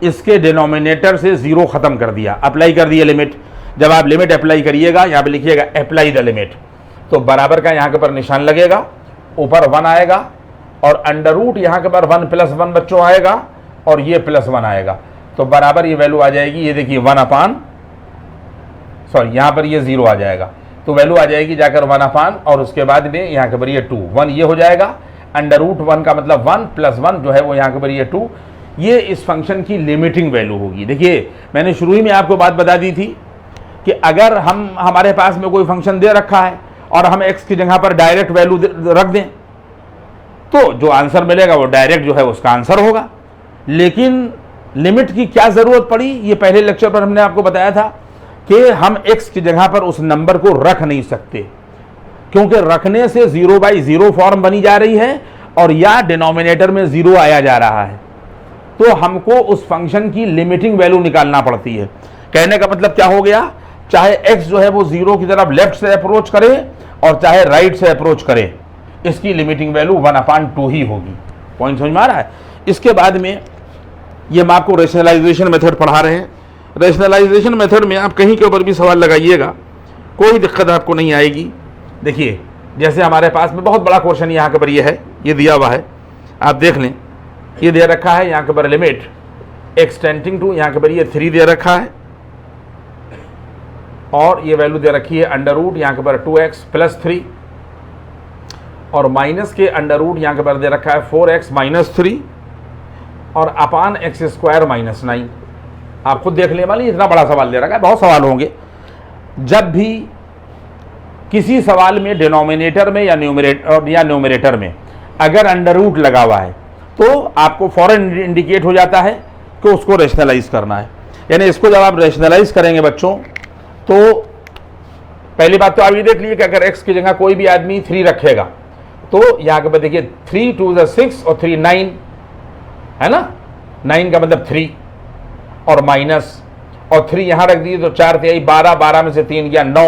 इसके डिनोमिनेटर से 0 ख़त्म कर दिया, अप्लाई कर दिया लिमिट। जब आप लिमिट अप्लाई करिएगा यहाँ पे लिखिएगा अप्लाई द लिमिट, तो बराबर का यहाँ के पर निशान लगेगा, ऊपर 1 आएगा और अंडर रूट यहाँ के पर 1 + 1 बच्चों आएगा और ये +1 आएगा, तो बराबर ये वैल्यू आ जाएगी, ये देखिए 1 अपान यहाँ पर ये 0 आ जाएगा, तो वैल्यू आ जाएगी जाकर 1 अपान और उसके बाद में यहाँ के पर ये 2 1 ये हो जाएगा, √1 का मतलब 1 + 1 जो है वो यहाँ के पर ये 2, ये इस फंक्शन की लिमिटिंग वैल्यू होगी। देखिए मैंने शुरू ही में आपको बात बता दी थी कि अगर हमारे पास में कोई फंक्शन दे रखा है और हम x की जगह पर डायरेक्ट वैल्यू रख दें तो जो आंसर मिलेगा वो डायरेक्ट जो है उसका आंसर होगा, लेकिन लिमिट की क्या ज़रूरत पड़ी, ये पहले लेक्चर पर हमने आपको बताया था कि हम x की जगह पर उस नंबर को रख नहीं सकते, क्योंकि रखने से 0/0 फॉर्म बनी जा रही है और या डिनोमिनेटर में 0 आया जा रहा है, तो हमको उस फंक्शन की लिमिटिंग वैल्यू निकालना पड़ती है। कहने का मतलब क्या हो गया, चाहे x जो है वो 0 की तरफ लेफ्ट से अप्रोच करे और चाहे राइट से अप्रोच करे, इसकी लिमिटिंग वैल्यू 1/2 ही होगी। पॉइंट समझ में आ रहा है। इसके बाद में ये हम आपको रेशनलाइजेशन मेथड पढ़ा रहे हैं। रेशनलाइजेशन मेथड में आप कहीं के ऊपर भी सवाल लगाइएगा, कोई दिक्कत आपको नहीं आएगी। देखिए जैसे हमारे पास में बहुत बड़ा क्वेश्चन यहाँ के पर ये है, ये दिया हुआ है, आप देख लें, ये दे रखा है यहाँ के पर लिमिट एक्सटेंडिंग टू यहाँ के पर ये 3 दे रखा है और ये वैल्यू दे रखी है अंडर रूट यहाँ के पर 2x + 3 और माइनस के अंडर रूट यहाँ के पर दे रखा है 4x - 3 और अपान x² - 9। आप खुद देख ले वाली, इतना बड़ा सवाल दे रखा है, बहुत सवाल होंगे। जब भी किसी सवाल में डिनोमिनेटर में या न्यूमरेटर में अगर अंडर रूट लगा हुआ है तो आपको फौरन इंडिकेट हो जाता है कि उसको रेशनलाइज करना है। यानी इसको जब आप रेशनलाइज करेंगे बच्चों, तो पहली बात तो आप ये देख लीजिए कि अगर x की जगह कोई भी आदमी 3 रखेगा तो यहाँ के बाद देखिए 3 × 2 = 6 और 3 9 है ना, 9 का मतलब 3 और माइनस और 3 यहाँ रख दिए तो 4 × 3 = 12, 12 में से 3 गया 9,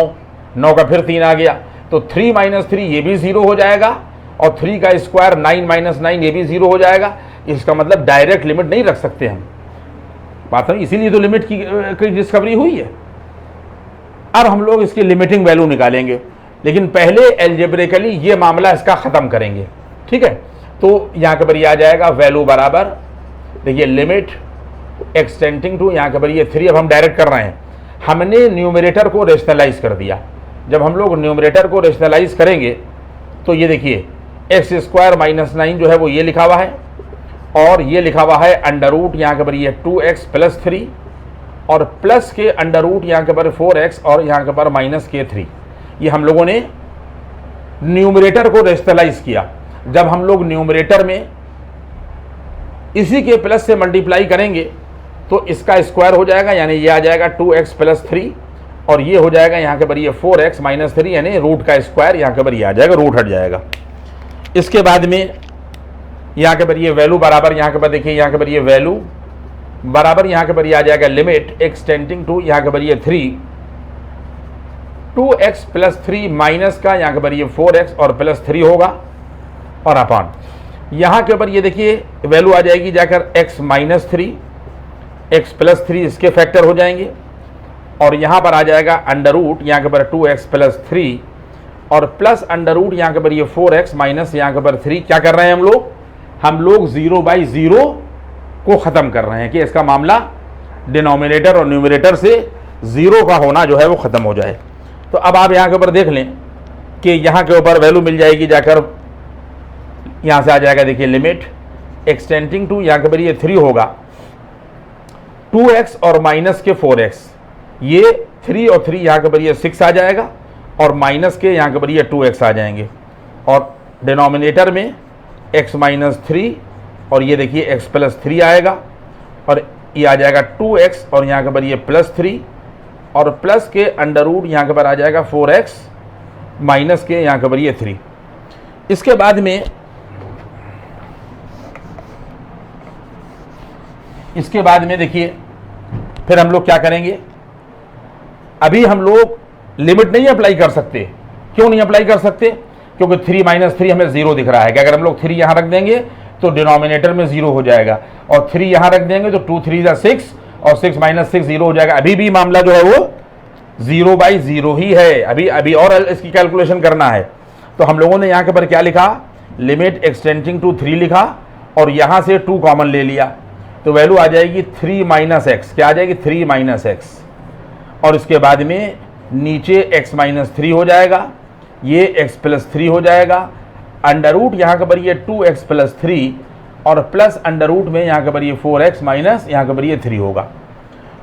9 का फिर 3 आ गया, तो 3 - 3 ये भी 0 हो जाएगा और 3 का स्क्वायर 9 - 9 ये भी 0 हो जाएगा। इसका मतलब डायरेक्ट लिमिट नहीं रख सकते हम, बात है, इसीलिए तो लिमिट की डिस्कवरी हुई है। अब हम लोग इसकी लिमिटिंग वैल्यू निकालेंगे, लेकिन पहले एल्जेब्रिकली ये मामला इसका ख़त्म करेंगे, ठीक है। तो यहाँ के पर ये आ जाएगा वैल्यू बराबर, देखिए लिमिट एक्सटेंडिंग टू यहाँ के पर ये 3, अब हम डायरेक्ट कर रहे हैं, हमने न्यूमरेटर को रेशनलाइज कर दिया। जब हम लोग न्यूमरेटर को रेशनलाइज करेंगे तो ये देखिए x² - 9 जो है वो ये लिखा हुआ है और ये लिखा हुआ है अंडर रूट यहाँ के पर ये 2x + 3 और प्लस के अंडर रूट यहाँ के पर 4x और यहाँ के पर -3। ये हम लोगों ने न्यूमरेटर को रेशनलाइज किया। जब हम लोग न्यूमरेटर में इसी के प्लस से मल्टीप्लाई करेंगे तो इसका स्क्वायर हो जाएगा, यानी ये आ जाएगा 2x + 3 और ये हो जाएगा यहाँ के पर ये 4x - 3, यानी रूट का स्क्वायर यहाँ के पर ये आ जाएगा, रूट हट जाएगा। इसके बाद में यहाँ के पर ये वैल्यू बराबर, यहाँ के पर देखिए यहाँ के पर ये वैल्यू बराबर यहाँ के पर ये आ जाएगा लिमिट एक्सटेंडिंग टू यहाँ के पर ये 3, 2x + 3 माइनस का यहाँ के पर ये 4x और +3 होगा और अपान यहाँ के ऊपर ये देखिए वैल्यू आ जाएगी जाकर x - 3 एक्स प्लस 3 इसके फैक्टर हो जाएंगे, और यहाँ पर आ जाएगा अंडर रूट यहाँ के पर 2x प्लस 3 और प्लस अंडर रूट यहाँ के पर ये 4x माइनस यहाँ के पर 3। क्या कर रहे हैं हम लोग 0/0 को ख़त्म कर रहे हैं कि इसका मामला डिनोमिनेटर और न्यूमरेटर से 0 का होना जो है वो ख़त्म हो जाए। तो अब आप यहाँ के ऊपर देख लें कि यहाँ के ऊपर वैल्यू मिल जाएगी, जाकर यहाँ से आ जाएगा, देखिए लिमिट एक्सटेंडिंग टू यहाँ के ऊपर ये 3 होगा 2x और माइनस के 4x, ये 3 और 3 यहाँ के ऊपर ये 6 आ जाएगा और माइनस के यहाँ के ऊपर ये 2x आ जाएंगे, और डिनोमिनेटर में x माइनस 3 और ये देखिए x प्लस 3 आएगा, और ये आ जाएगा 2x और यहाँ के ऊपर ये प्लस 3 और प्लस के अंडर रूट यहाँ के ऊपर आ जाएगा 4x माइनस के यहाँ के ऊपर ये 3। इसके बाद में देखिए फिर हम लोग क्या करेंगे, अभी हम लोग लिमिट नहीं अप्लाई कर सकते। क्यों नहीं अप्लाई कर सकते? क्योंकि 3 माइनस 3 हमें 0 दिख रहा है कि अगर हम लोग 3 यहाँ रख देंगे तो डिनोमिनेटर में 0 हो जाएगा, और 3 यहाँ रख देंगे तो 2 3 6 और 6 माइनस 6 0 हो जाएगा। अभी भी मामला जो है वो 0/0 ही है, अभी और इसकी कैलकुलेशन करना है। तो हम लोगों ने यहाँ के पर क्या लिखा, लिमिट एक्सटेंडिंग टू 3 लिखा और यहाँ से 2 कॉमन ले लिया, तो वैल्यू आ जाएगी 3 माइनस एक्स। क्या आ जाएगी? 3 माइनस एक्स, और इसके बाद में नीचे x माइनस 3 हो जाएगा, ये x प्लस 3 हो जाएगा, अंडर रूट यहाँ के पर ये 2x प्लस 3 और प्लस अंडर रूट में यहाँ के पर ये 4x माइनस यहाँ के पर ये 3 होगा।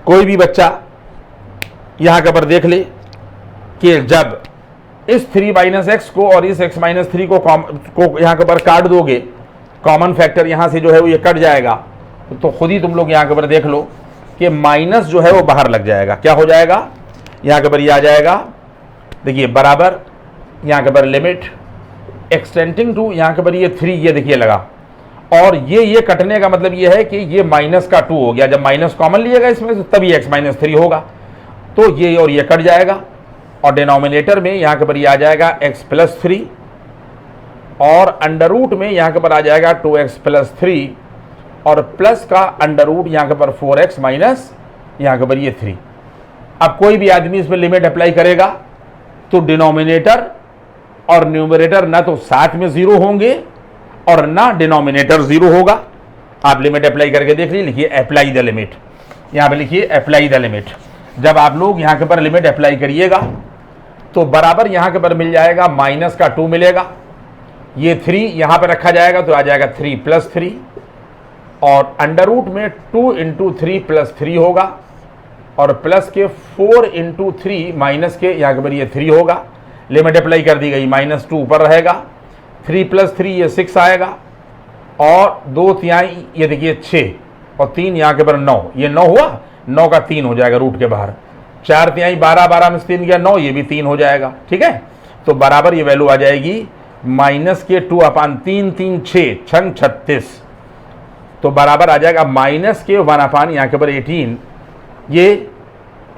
कोई भी बच्चा यहाँ के पर देख ले कि जब इस 3 माइनस एक्स को और इस x माइनस 3 को यहाँ के पर काट दोगे, कॉमन फैक्टर यहाँ से जो है वो ये कट जाएगा, तो खुद ही तुम लोग यहाँ के पर देख लो कि माइनस जो है वो बाहर लग जाएगा। क्या हो जाएगा? यहाँ के पर ये आ जाएगा, देखिए बराबर यहाँ के पर लिमिट एक्सटेंडिंग टू यहाँ के पर ये 3, ये देखिए लगा, और ये कटने का मतलब ये है कि ये माइनस का 2 हो गया। जब माइनस कॉमन लिएगा इसमें से तभी x माइनस 3 होगा, तो ये और ये कट जाएगा, और डिनोमिनेटर में यहाँ के पर ये आ जाएगा x प्लस 3 और अंडर रूट में यहाँ के पर आ जाएगा 2x प्लस 3 और प्लस का अंडर रूट यहाँ के पर 4x माइनस यहाँ के पर ये 3। अब कोई भी आदमी इस पर लिमिट अप्लाई करेगा तो डिनोमिनेटर और न्यूमरेटर ना तो साथ में 0 होंगे और ना डिनोमिनेटर 0 होगा। आप लिमिट अप्लाई करके देख लीजिए, लिखिए अप्लाई द लिमिट, यहाँ पे लिखिए अप्लाई द लिमिट। जब आप लोग यहाँ के पर लिमिट अप्लाई करिएगा तो बराबर यहाँ के पर मिल जाएगा, माइनस का 2 मिलेगा, ये 3 यहाँ पर रखा जाएगा तो आ जाएगा 3 प्लस 3 और अंडर रूट में 2 इंटू 3 प्लस 3 होगा, और प्लस के 4 इंटू 3 माइनस के यहाँ के पर ये 3 होगा। लिमिट अप्लाई कर दी गई, माइनस 2 ऊपर रहेगा, 3 प्लस 3 ये 6 आएगा, और 2 तिहाई ये देखिए 6 और 3 यहाँ के पर 9, ये 9 हुआ, 9 का 3 हो जाएगा रूट के बाहर, 4 तिहाई 12, 12 में से 3 गया 9, ये भी 3 हो जाएगा। ठीक है, तो बराबर ये वैल्यू आ जाएगी माइनस के 2/3, 3 6 6 36, तो बराबर आ जाएगा माइनस के 1/, यहाँ के पर 18, ये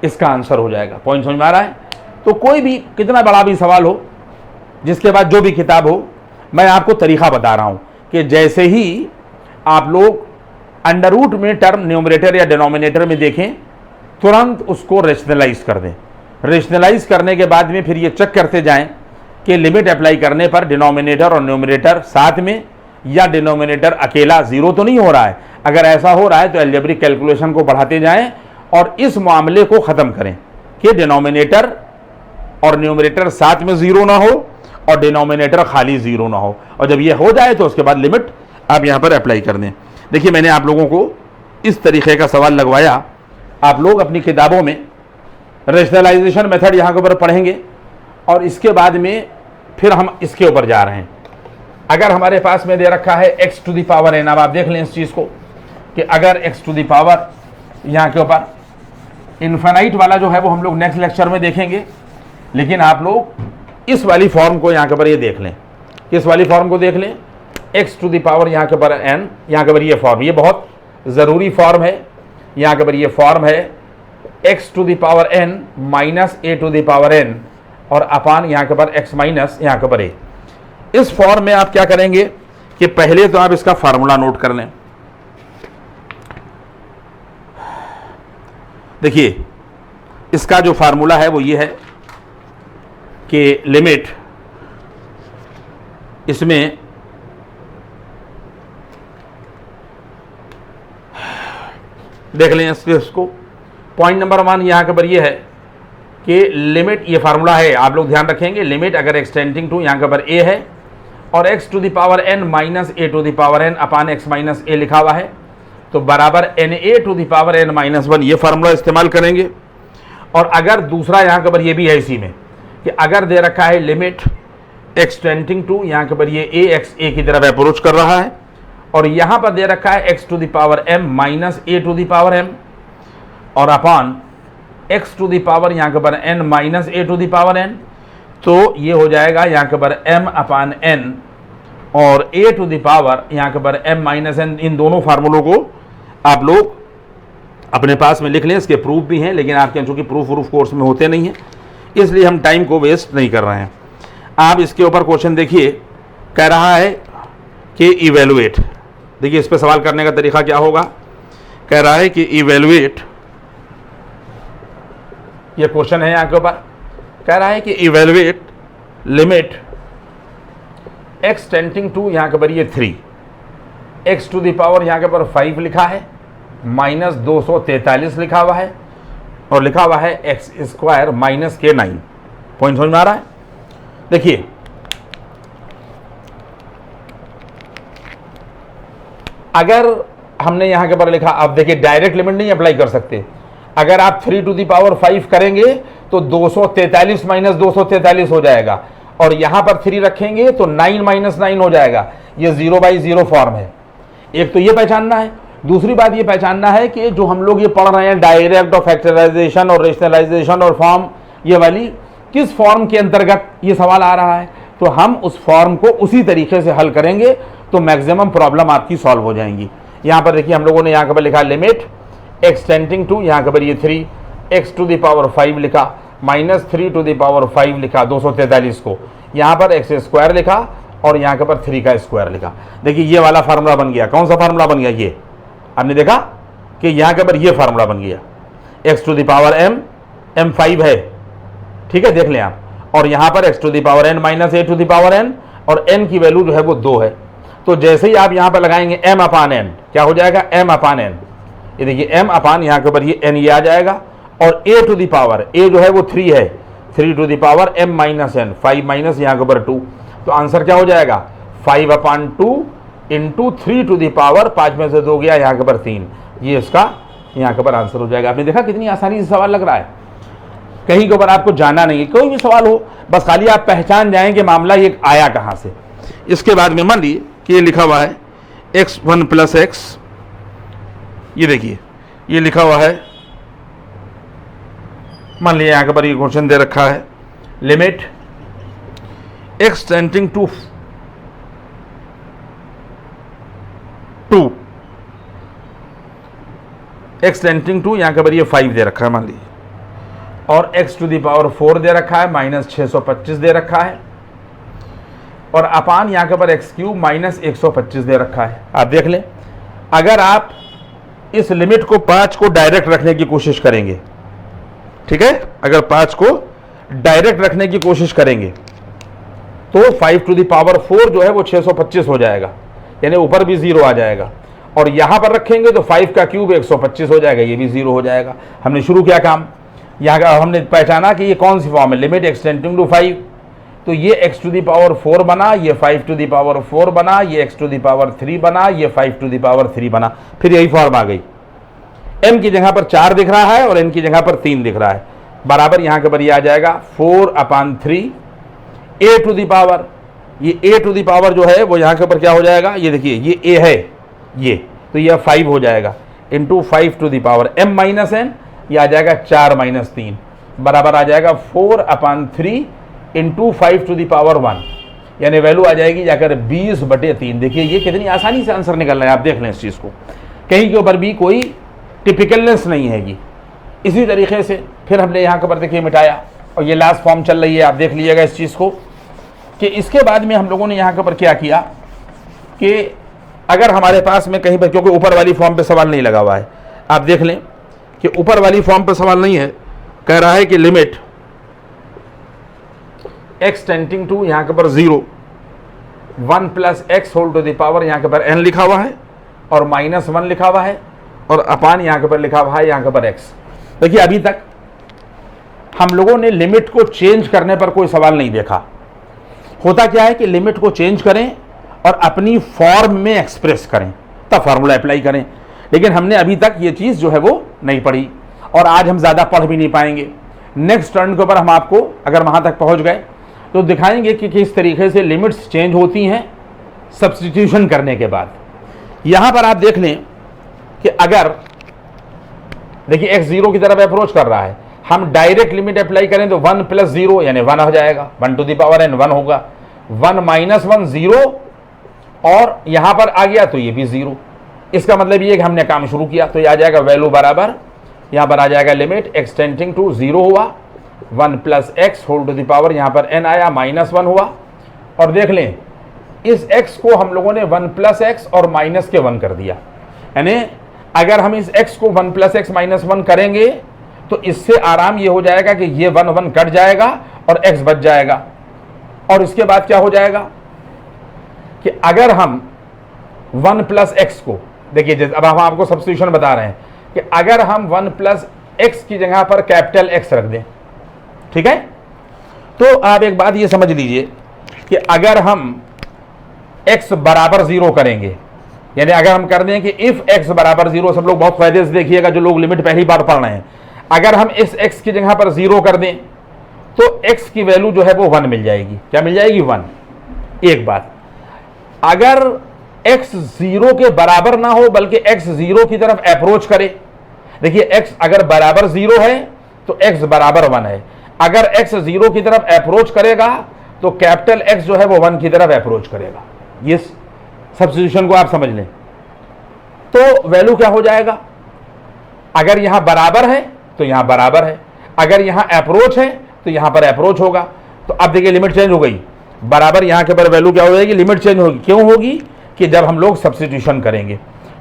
इसका आंसर हो जाएगा। पॉइंट समझ में आ रहा है? तो कोई भी कितना बड़ा भी सवाल हो, जिसके बाद जो भी किताब हो, मैं आपको तरीका बता रहा हूं कि जैसे ही आप लोग अंडर रूट में टर्म न्यूमरेटर या डिनोमिनेटर में देखें, तुरंत उसको रेशनलाइज कर दें। रेशनलाइज करने के बाद में फिर ये चेक करते जाएं कि लिमिट अप्लाई करने पर डिनोमिनेटर और न्यूमरेटर साथ में या डिनोमिनेटर अकेला 0 तो नहीं हो रहा है। अगर ऐसा हो रहा है तो अलजेब्रिक कैलकुलेशन को बढ़ाते जाएं और इस मामले को ख़त्म करें कि डिनोमिनेटर और न्यूमरेटर साथ में 0 ना हो और डिनोमिनेटर खाली 0 ना हो, और जब ये हो जाए तो उसके बाद लिमिट आप यहाँ पर अप्लाई कर दें। देखिए मैंने आप लोगों को इस तरीके का सवाल लगवाया, आप लोग अपनी किताबों में रेशनलाइजेशन मेथड यहाँ के ऊपर पढ़ेंगे और इसके बाद में फिर हम इसके ऊपर जा रहे हैं। अगर हमारे पास में दे रखा है x to the power n, अब आप देख लें इस चीज़ को कि अगर x टू दी पावर यहाँ के ऊपर इन्फिनाइट वाला जो है वो हम लोग नेक्स्ट लेक्चर में देखेंगे, लेकिन आप लोग इस वाली फॉर्म को यहाँ के ऊपर ये देख लें, किस वाली फॉर्म को देख लें, x टू दी पावर यहाँ के ऊपर n, यहाँ के ऊपर ये फॉर्म, ये बहुत ज़रूरी फॉर्म है। यहाँ के ऊपर ये फॉर्म है x to the power n minus a to the power n और अपान यहाँ के ऊपर x माइनस यहाँ के ऊपर a। इस फॉर्म में आप क्या करेंगे कि पहले तो आप इसका फार्मूला नोट कर लें। देखिए इसका जो फार्मूला है वो ये है कि लिमिट, इसमें देख लें इसको। पॉइंट नंबर 1 यहाँ के पर ये है कि लिमिट, ये फार्मूला है, आप लोग ध्यान रखेंगे। लिमिट अगर एक्सटेंडिंग टू यहाँ के पर a है और x to the power n minus a to the power n upon x minus a लिखा हुआ है, तो बराबर na to the power n minus 1, ये फार्मूला इस्तेमाल करेंगे। और अगर दूसरा यहाँ के पर ये भी है इसी में कि अगर दे रखा है लिमिट एक्सटेंडिंग टू, यहाँ के पर ये ax a की तरफ अप्रोच कर रहा है, और यहाँ पर दे रखा है x to the power m minus a to the power m और upon x to the power यहाँ के पर n minus a to the power n, तो ये हो जाएगा यहाँ के पर m अपान n और a टू द पावर यहाँ के पर m माइनस n। इन दोनों फार्मूलों को आप लोग अपने पास में लिख लें, इसके प्रूफ भी हैं, लेकिन आपके चूँकि प्रूफ कोर्स में होते नहीं हैं इसलिए हम टाइम को वेस्ट नहीं कर रहे हैं। आप इसके ऊपर क्वेश्चन देखिए, कह रहा है कि इवेलुएट। देखिए इस पर सवाल करने का तरीका क्या होगा, कह रहा है कि इवेलुएट, ये क्वेश्चन है यहाँ के ऊपर, कह रहा है कि evaluate limit x tending to, यहाँ के ऊपर ये 3, x टू द पावर यहाँ के ऊपर 5 लिखा है, माइनस 243 लिखा हुआ है, और लिखा हुआ है x स्क्वायर माइनस के 9। पॉइंट समझ में आ रहा है? देखिए अगर हमने यहां के ऊपर लिखा, अब देखिए डायरेक्ट लिमिट नहीं अप्लाई कर सकते। अगर आप 3 टू द पावर 5 करेंगे तो 243 माइनस 243 हो जाएगा, और यहां पर 3 रखेंगे तो 9 माइनस 9 हो जाएगा। ये 0/0 फॉर्म है। एक तो ये पहचानना है, दूसरी बात ये पहचानना है कि जो हम लोग ये पढ़ रहे हैं डायरेक्ट और फैक्टराइजेशन और रेशनलाइजेशन और फॉर्म, ये वाली किस फॉर्म के अंतर्गत ये सवाल आ रहा है, तो हम उस फॉर्म को उसी तरीके से हल करेंगे तो मैक्सिमम प्रॉब्लम आपकी सॉल्व हो जाएंगी। यहाँ पर देखिए हम लोगों ने यहाँ पर लिखा लिमिट एक्सटेंडिंग टू, यहाँ पर ये 3 x टू द पावर 5 लिखा, माइनस 3 टू द पावर 5 लिखा 243 को, यहाँ पर x स्क्वायर लिखा और यहाँ के पर 3 का स्क्वायर लिखा। देखिए ये वाला फार्मूला बन गया। कौन सा फार्मूला बन गया? ये आपने देखा कि यहाँ के पर ये फार्मूला बन गया, x to the power m 5 है, ठीक है, देख लें आप, और यहाँ पर x to the power n minus a to the power n, और n की वैल्यू जो है वो 2 है। तो जैसे ही आप यहाँ पर लगाएंगे m अपान n, क्या हो जाएगा? m अपान n, ये देखिए m अपान यहाँ के ऊपर ये n ये आ जाएगा, और a to the power, a जो है वो 3 है, 3 to the power m minus n, 5 minus यहाँ के ऊपर 2, तो आंसर क्या हो जाएगा? 5 अपान 2 इंटू 3 टू द पावर 5 में से 2 गया यहाँ के ऊपर 3, ये इसका यहाँ के ऊपर आंसर हो जाएगा। आपने देखा कितनी आसानी से सवाल लग रहा है, कहीं के ऊपर आपको जाना नहीं है, कोई भी सवाल हो बस खाली आप पहचान जाएं कि मामला ये आया कहाँ से। इसके बाद में मान लीजिए कि ये लिखा हुआ है x1 प्लस x, ये देखिए ये लिखा हुआ है, मान लीजिए यहाँ के पर ये क्वेश्चन दे रखा है limit x tending to 2, x tending to यहाँ के पर ये 5 दे रखा है मान लीजिए, और x टू द पावर 4 दे रखा है, माइनस 625 दे रखा है, और अपान यहाँ के पर x क्यूब माइनस 125 दे रखा है। आप देख लें, अगर आप इस लिमिट को 5 को डायरेक्ट रखने की कोशिश करेंगे, ठीक है, अगर 5 को डायरेक्ट रखने की कोशिश करेंगे तो 5 टू द पावर 4 जो है वो 625 हो जाएगा, यानी ऊपर भी 0 आ जाएगा, और यहां पर रखेंगे तो 5 का क्यूब 125 हो जाएगा, ये भी 0 हो जाएगा। हमने शुरू किया काम, यहाँ का हमने पहचाना कि ये कौन सी फॉर्म है, लिमिट एक्सटेंडिंग टू 5, तो ये x टू द पावर 4 बना, ये 5 टू द पावर 4 बना, ये x टू द पावर 3 बना, ये 5 टू द पावर 3 बना, फिर यही फॉर्म आ गई। m की जगह पर 4 दिख रहा है और n की जगह पर 3 दिख रहा है, बराबर यहाँ के पर ये आ जाएगा 4 अपान 3 a टू द पावर, ये a टू द पावर जो है वो यहाँ के ऊपर क्या हो जाएगा, ये देखिए ये a है ये, तो ये 5 हो जाएगा, into 5 to the power m minus n, ये आ जाएगा 4 माइनस 3, बराबर आ जाएगा 4 अपान 3 इंटू 5 टू द पावर 1, यानी वैल्यू आ जाएगी जाकर 20/3। देखिए ये कितनी आसानी से आंसर निकल रहा है, आप देख लें इस चीज़ को, कहीं के ऊपर भी कोई टिपिकलनेस नहीं हैगी। इसी तरीके से फिर हमने यहाँ के ऊपर देखिए मिटाया, और ये लास्ट फॉर्म चल रही है, आप देख लीजिएगा इस चीज़ को, कि इसके बाद में हम लोगों ने यहाँ के ऊपर क्या किया कि अगर हमारे पास में कहीं पर, क्योंकि ऊपर वाली फॉर्म पे सवाल नहीं लगा हुआ है, आप देख लें कि ऊपर वाली फॉर्म पर सवाल नहीं है, कह रहा है कि लिमिट x टेंडिंग टू यहां के ऊपर 0 1 plus x whole to the power यहां के ऊपर n लिखा हुआ है और -1 लिखा हुआ है और अपान यहां के ऊपर लिखा हुआ है यहां के ऊपर x। देखिए अभी तक हम लोगों ने लिमिट को चेंज करने पर कोई सवाल नहीं देखा। होता क्या है कि लिमिट को चेंज करें और अपनी फॉर्म में एक्सप्रेस करें, तब फार्मूला अप्लाई करें, लेकिन हमने अभी तक ये चीज़ जो है वो नहीं पढ़ी और आज हम ज़्यादा पढ़ भी नहीं पाएंगे। नेक्स्ट टर्न के ऊपर हम आपको अगर वहाँ तक पहुँच गए तो दिखाएंगे कि किस तरीके से लिमिट्स चेंज होती हैं सब्स्टिट्यूशन करने के बाद। यहाँ पर आप देख लें कि अगर देखिए x 0 की तरफ अप्रोच कर रहा है, हम डायरेक्ट लिमिट अप्लाई करें तो 1 प्लस 0 यानी 1 हो जाएगा, 1 टू द पावर n 1 होगा, 1 माइनस 1 0 और यहां पर आ गया तो ये भी 0। इसका मतलब ये कि हमने काम शुरू किया तो ये आ जाएगा वैल्यू बराबर, यहां पर आ जाएगा लिमिट x टेंडिंग टू 0 हुआ 1 plus x whole to the power यहां पर n आया -1 हुआ। और देख लें इस x को हम लोगों ने 1 प्लस एक्स और माइनस के 1 कर दिया, यानी अगर हम इस x को 1 प्लस एक्स माइनस 1 करेंगे तो इससे आराम ये हो जाएगा कि ये 1 1 कट जाएगा और x बच जाएगा। और इसके बाद क्या हो जाएगा कि अगर हम 1 प्लस एक्स को देखिए, अब हम आपको सब्स्टिट्यूशन बता रहे हैं कि अगर हम 1 प्लस एक्स की जगह पर कैपिटल एक्स रख दें, ठीक है, तो आप एक बात ये समझ लीजिए कि अगर हम x बराबर 0 करेंगे, यानी अगर हम कर दें कि इफ x बराबर 0, सब लोग बहुत फायदे से देखिएगा जो लोग लिमिट पहली बार पढ़ रहे हैं, अगर हम इस x की जगह पर 0 कर दें तो x की वैल्यू जो है वो 1 मिल जाएगी। क्या मिल जाएगी? 1। एक बात, अगर x 0 के बराबर ना हो बल्कि x 0 की तरफ अप्रोच करे, देखिए x अगर बराबर 0 है तो x बराबर 1 है, अगर x 0 की तरफ अप्रोच करेगा तो कैपिटल X जो है वो 1 की तरफ अप्रोच करेगा। ये सब्स्टिट्यूशन को आप समझ लें तो वैल्यू क्या हो जाएगा, अगर यहां बराबर है तो यहां बराबर है, अगर यहां अप्रोच है तो यहां पर अप्रोच होगा। तो अब देखिए लिमिट चेंज हो गई, बराबर यहां के पर वैल्यू क्या हो जाएगी, लिमिट चेंज होगी। क्यों होगी कि जब हम लोग सब्स्टिट्यूशन करेंगे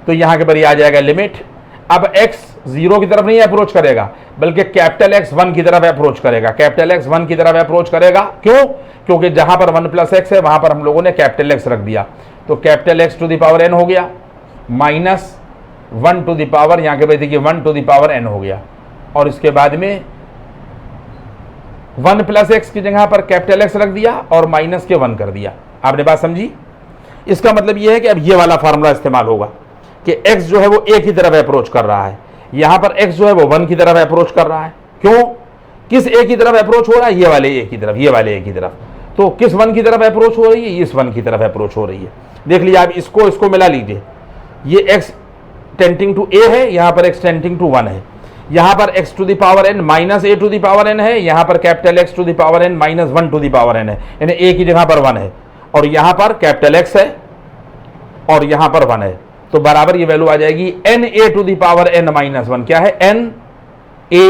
तो यहां के पर आ जाएगा लिमिट, अब x 0 की तरफ नहीं अप्रोच करेगा बल्कि कैपिटल X 1 की तरफ अप्रोच करेगा, कैपिटल X 1 की तरफ अप्रोच करेगा। क्यों? क्योंकि जहां पर 1 प्लस एक्स है वहां पर हम लोगों ने कैपिटल X रख दिया, तो capital X to the power n हो गया माइनस 1 टू द पावर यहां के देखिए 1 टू द पावर n हो गया, और इसके बाद में 1 प्लस एक्स की जगह पर कैपिटल X रख दिया और माइनस के 1 कर दिया। आपने बात समझी? इसका मतलब यह है कि अब ये वाला फार्मूला इस्तेमाल होगा कि x जो है वो a की तरफ अप्रोच कर रहा है, यहां पर x जो है वो 1 की तरफ अप्रोच कर रहा है। क्यों? किस a की तरफ अप्रोच हो रहा है? ये वाले a की तरफ, ये वाले a की तरफ। तो किस 1 की तरफ अप्रोच हो रही है? इस 1 की तरफ अप्रोच हो रही है। देख लीजिए आप इसको मिला लीजिए, ये x टेंडिंग टू a है, यहां पर x टेंडिंग टू 1 है, यहां पर x to the power n minus a to the power n है, यहां पर capital X to the power n minus 1 to the power n है, यानी a की जगह पर 1 है और यहां पर कैपिटल X है और यहां पर 1 है, तो बराबर ये वैल्यू आ जाएगी n a to the power n minus 1। क्या है? n a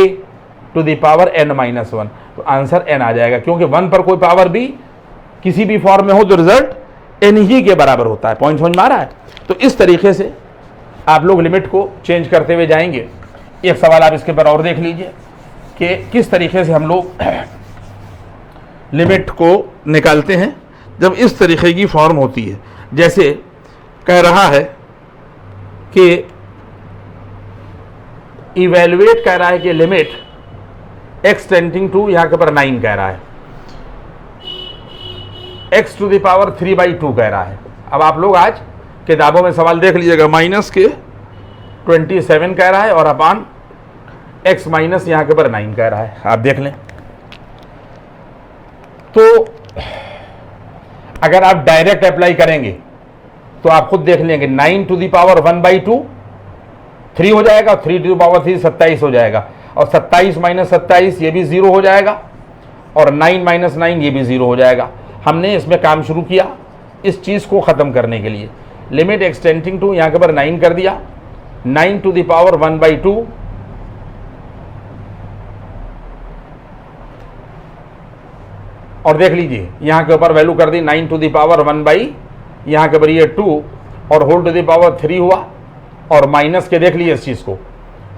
to the power n minus 1। तो आंसर n आ जाएगा, क्योंकि 1 पर कोई पावर भी किसी भी फॉर्म में हो तो रिजल्ट n ही के बराबर होता है। पॉइंट समझ में आ रहा है? तो इस तरीके से आप लोग लिमिट को चेंज करते हुए जाएंगे। एक सवाल आप इसके पर और देख लीजिए कि किस तरीके से हम लोग लिमिट को निकालते हैं जब इस तरीके की फॉर्म होती है। जैसे कह रहा है कि इवेल्युएट कह रहा है कि लिमिट x टेंडिंग टू यहां के पर 9 कह रहा है, x टू द पावर 3/2 कह रहा है। अब आप लोग आज किताबों में सवाल देख लीजिएगा, माइनस के 27 कह रहा है और अपान x माइनस यहां के पर 9 कह रहा है। आप देख लें तो अगर आप डायरेक्ट अप्लाई करेंगे तो आप खुद देख लेंगे, 9 टू द पावर 1/2 3 हो जाएगा, 3 टू द पावर 3 27 हो जाएगा, और 27 माइनस 27 ये भी 0 हो जाएगा, और 9 माइनस 9 ये भी 0 हो जाएगा। हमने इसमें काम शुरू किया इस चीज़ को ख़त्म करने के लिए। लिमिट x टेंडिंग टू यहाँ के पर 9 कर दिया, 9 टू द पावर 1/2 और देख लीजिए यहाँ के ऊपर वैल्यू कर दी 9 टू द पावर 1 यहाँ के ऊपर ये 2 और होल टू द पावर 3 हुआ, और माइनस के देख लीजिए इस चीज़ को,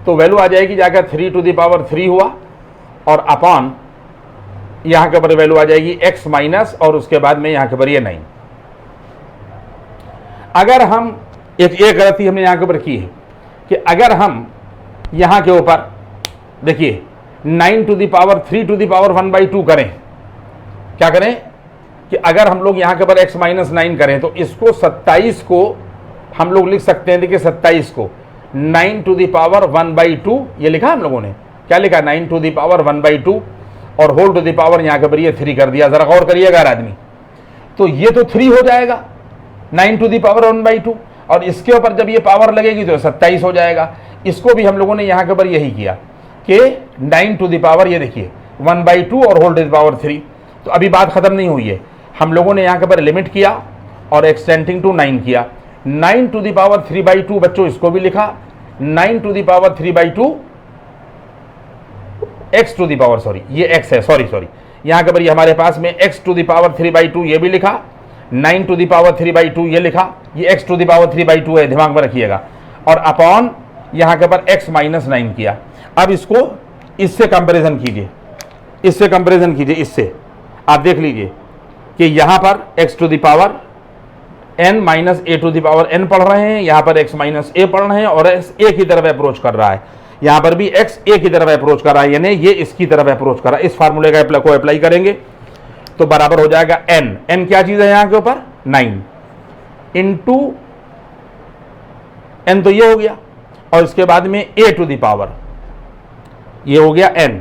तो वैल्यू आ जाएगी जाकर 3 टू द पावर 3 हुआ, और अपॉन यहाँ के ऊपर वैल्यू आ जाएगी x माइनस, और उसके बाद में यहाँ के ऊपर ये 9। अगर हम एक गलती हमने यहाँ के ऊपर की है कि अगर हम यहाँ के ऊपर देखिए 9 to the power 3 to the power 1/2 करें, क्या करें कि अगर हम लोग यहाँ के ऊपर x माइनस 9 करें तो इसको 27 को हम लोग लिख सकते हैं। देखिए 27 को 9 टू द पावर 1/2 ये लिखा हम लोगों ने, क्या लिखा 9 टू द पावर 1/2 और होल टू द पावर यहाँ के ऊपर ये 3 कर दिया। जरा गौर करिएगा यार आदमी, तो ये तो 3 हो जाएगा 9 टू द पावर 1/2, और इसके ऊपर जब ये पावर लगेगी तो 27 हो जाएगा। इसको भी हम लोगों ने यहाँ के ऊपर यही किया कि 9 टू द पावर ये देखिए 1/2 और होल टू द पावर 3। तो अभी बात खत्म नहीं हुई है, हम लोगों ने यहाँ के ऊपर लिमिट किया और एक्सटेंडिंग टू 9 किया। 9 टू द पावर 3/2 बच्चों इसको भी लिखा, 9 to the power 3/2 x to the power, sorry ये x है, सॉरी यहाँ के ऊपर ये हमारे पास में x टू द पावर 3/2 ये भी लिखा, 9 टू द पावर 3/2 ये लिखा, ये x टू द पावर 3/2 है, दिमाग में रखिएगा, और अपॉन यहाँ के ऊपर x माइनस 9 किया। अब इसको इससे कंपैरिजन कीजिए, इससे कंपैरिजन कीजिए, इससे आप देख लीजिए कि यहाँ पर x to the power n minus a to the power n पढ़ रहे हैं, यहाँ पर x माइनस a पढ़ रहे हैं, और x a की तरफ अप्रोच कर रहा है, यहाँ पर भी x a की तरफ अप्रोच कर रहा है, यानी ये इसकी तरफ अप्रोच कर रहा है। इस फार्मूले का को अप्लाई करेंगे तो बराबर हो जाएगा n क्या चीज़ है यहाँ के ऊपर 9 इंटू n, तो ये हो गया, और इसके बाद में a टू द पावर ये हो गया n,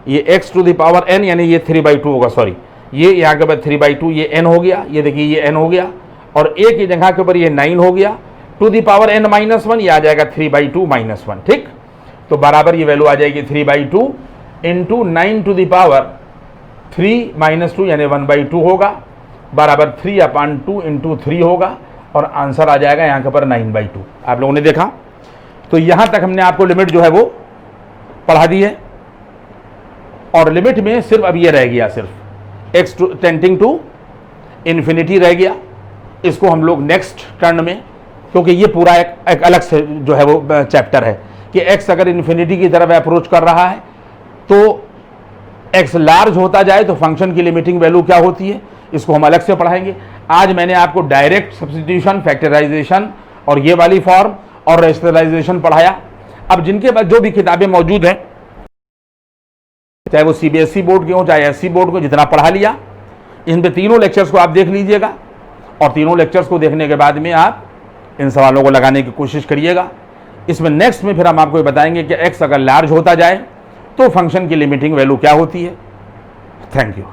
ये x to the power n यानी ये 3/2 होगा, सॉरी ये यहाँ के ऊपर 3/2 ये n हो गया, ये देखिए ये n हो गया, और a की जगह के ऊपर ये 9 हो गया, to the power n minus 1 ये आ जाएगा 3/2 माइनस 1। ठीक, तो बराबर ये वैल्यू आ जाएगी 3/2 into 9 to the power 3 minus 2 यानी 1/2 होगा, बराबर 3/2 इंटू 3 होगा, और आंसर आ जाएगा यहाँ के ऊपर 9/2। आप लोगों ने देखा, तो यहाँ तक हमने आपको लिमिट जो है वो पढ़ा दी है, और लिमिट में सिर्फ अब ये रह गया, सिर्फ x टेंडिंग टू इन्फिनिटी रह गया। इसको हम लोग नेक्स्ट टर्न में, क्योंकि ये पूरा एक अलग से जो है वो चैप्टर है कि x अगर इन्फिनिटी की तरफ अप्रोच कर रहा है तो x लार्ज होता जाए तो फंक्शन की लिमिटिंग वैल्यू क्या होती है, इसको हम अलग से पढ़ाएंगे। आज मैंने आपको डायरेक्ट सब्स्टिट्यूशन, फैक्टराइजेशन और ये वाली फॉर्म और रेशनलाइजेशन पढ़ाया। अब जिनके पास जो भी किताबें मौजूद हैं, चाहे वो CBSE बोर्ड के हो चाहे SC बोर्ड को, जितना पढ़ा लिया इन पे तीनों लेक्चर्स को आप देख लीजिएगा, और तीनों लेक्चर्स को देखने के बाद में आप इन सवालों को लगाने की कोशिश करिएगा। इसमें नेक्स्ट में फिर हम आपको बताएंगे कि x अगर लार्ज होता जाए तो फंक्शन की लिमिटिंग वैल्यू क्या होती है। Thank you.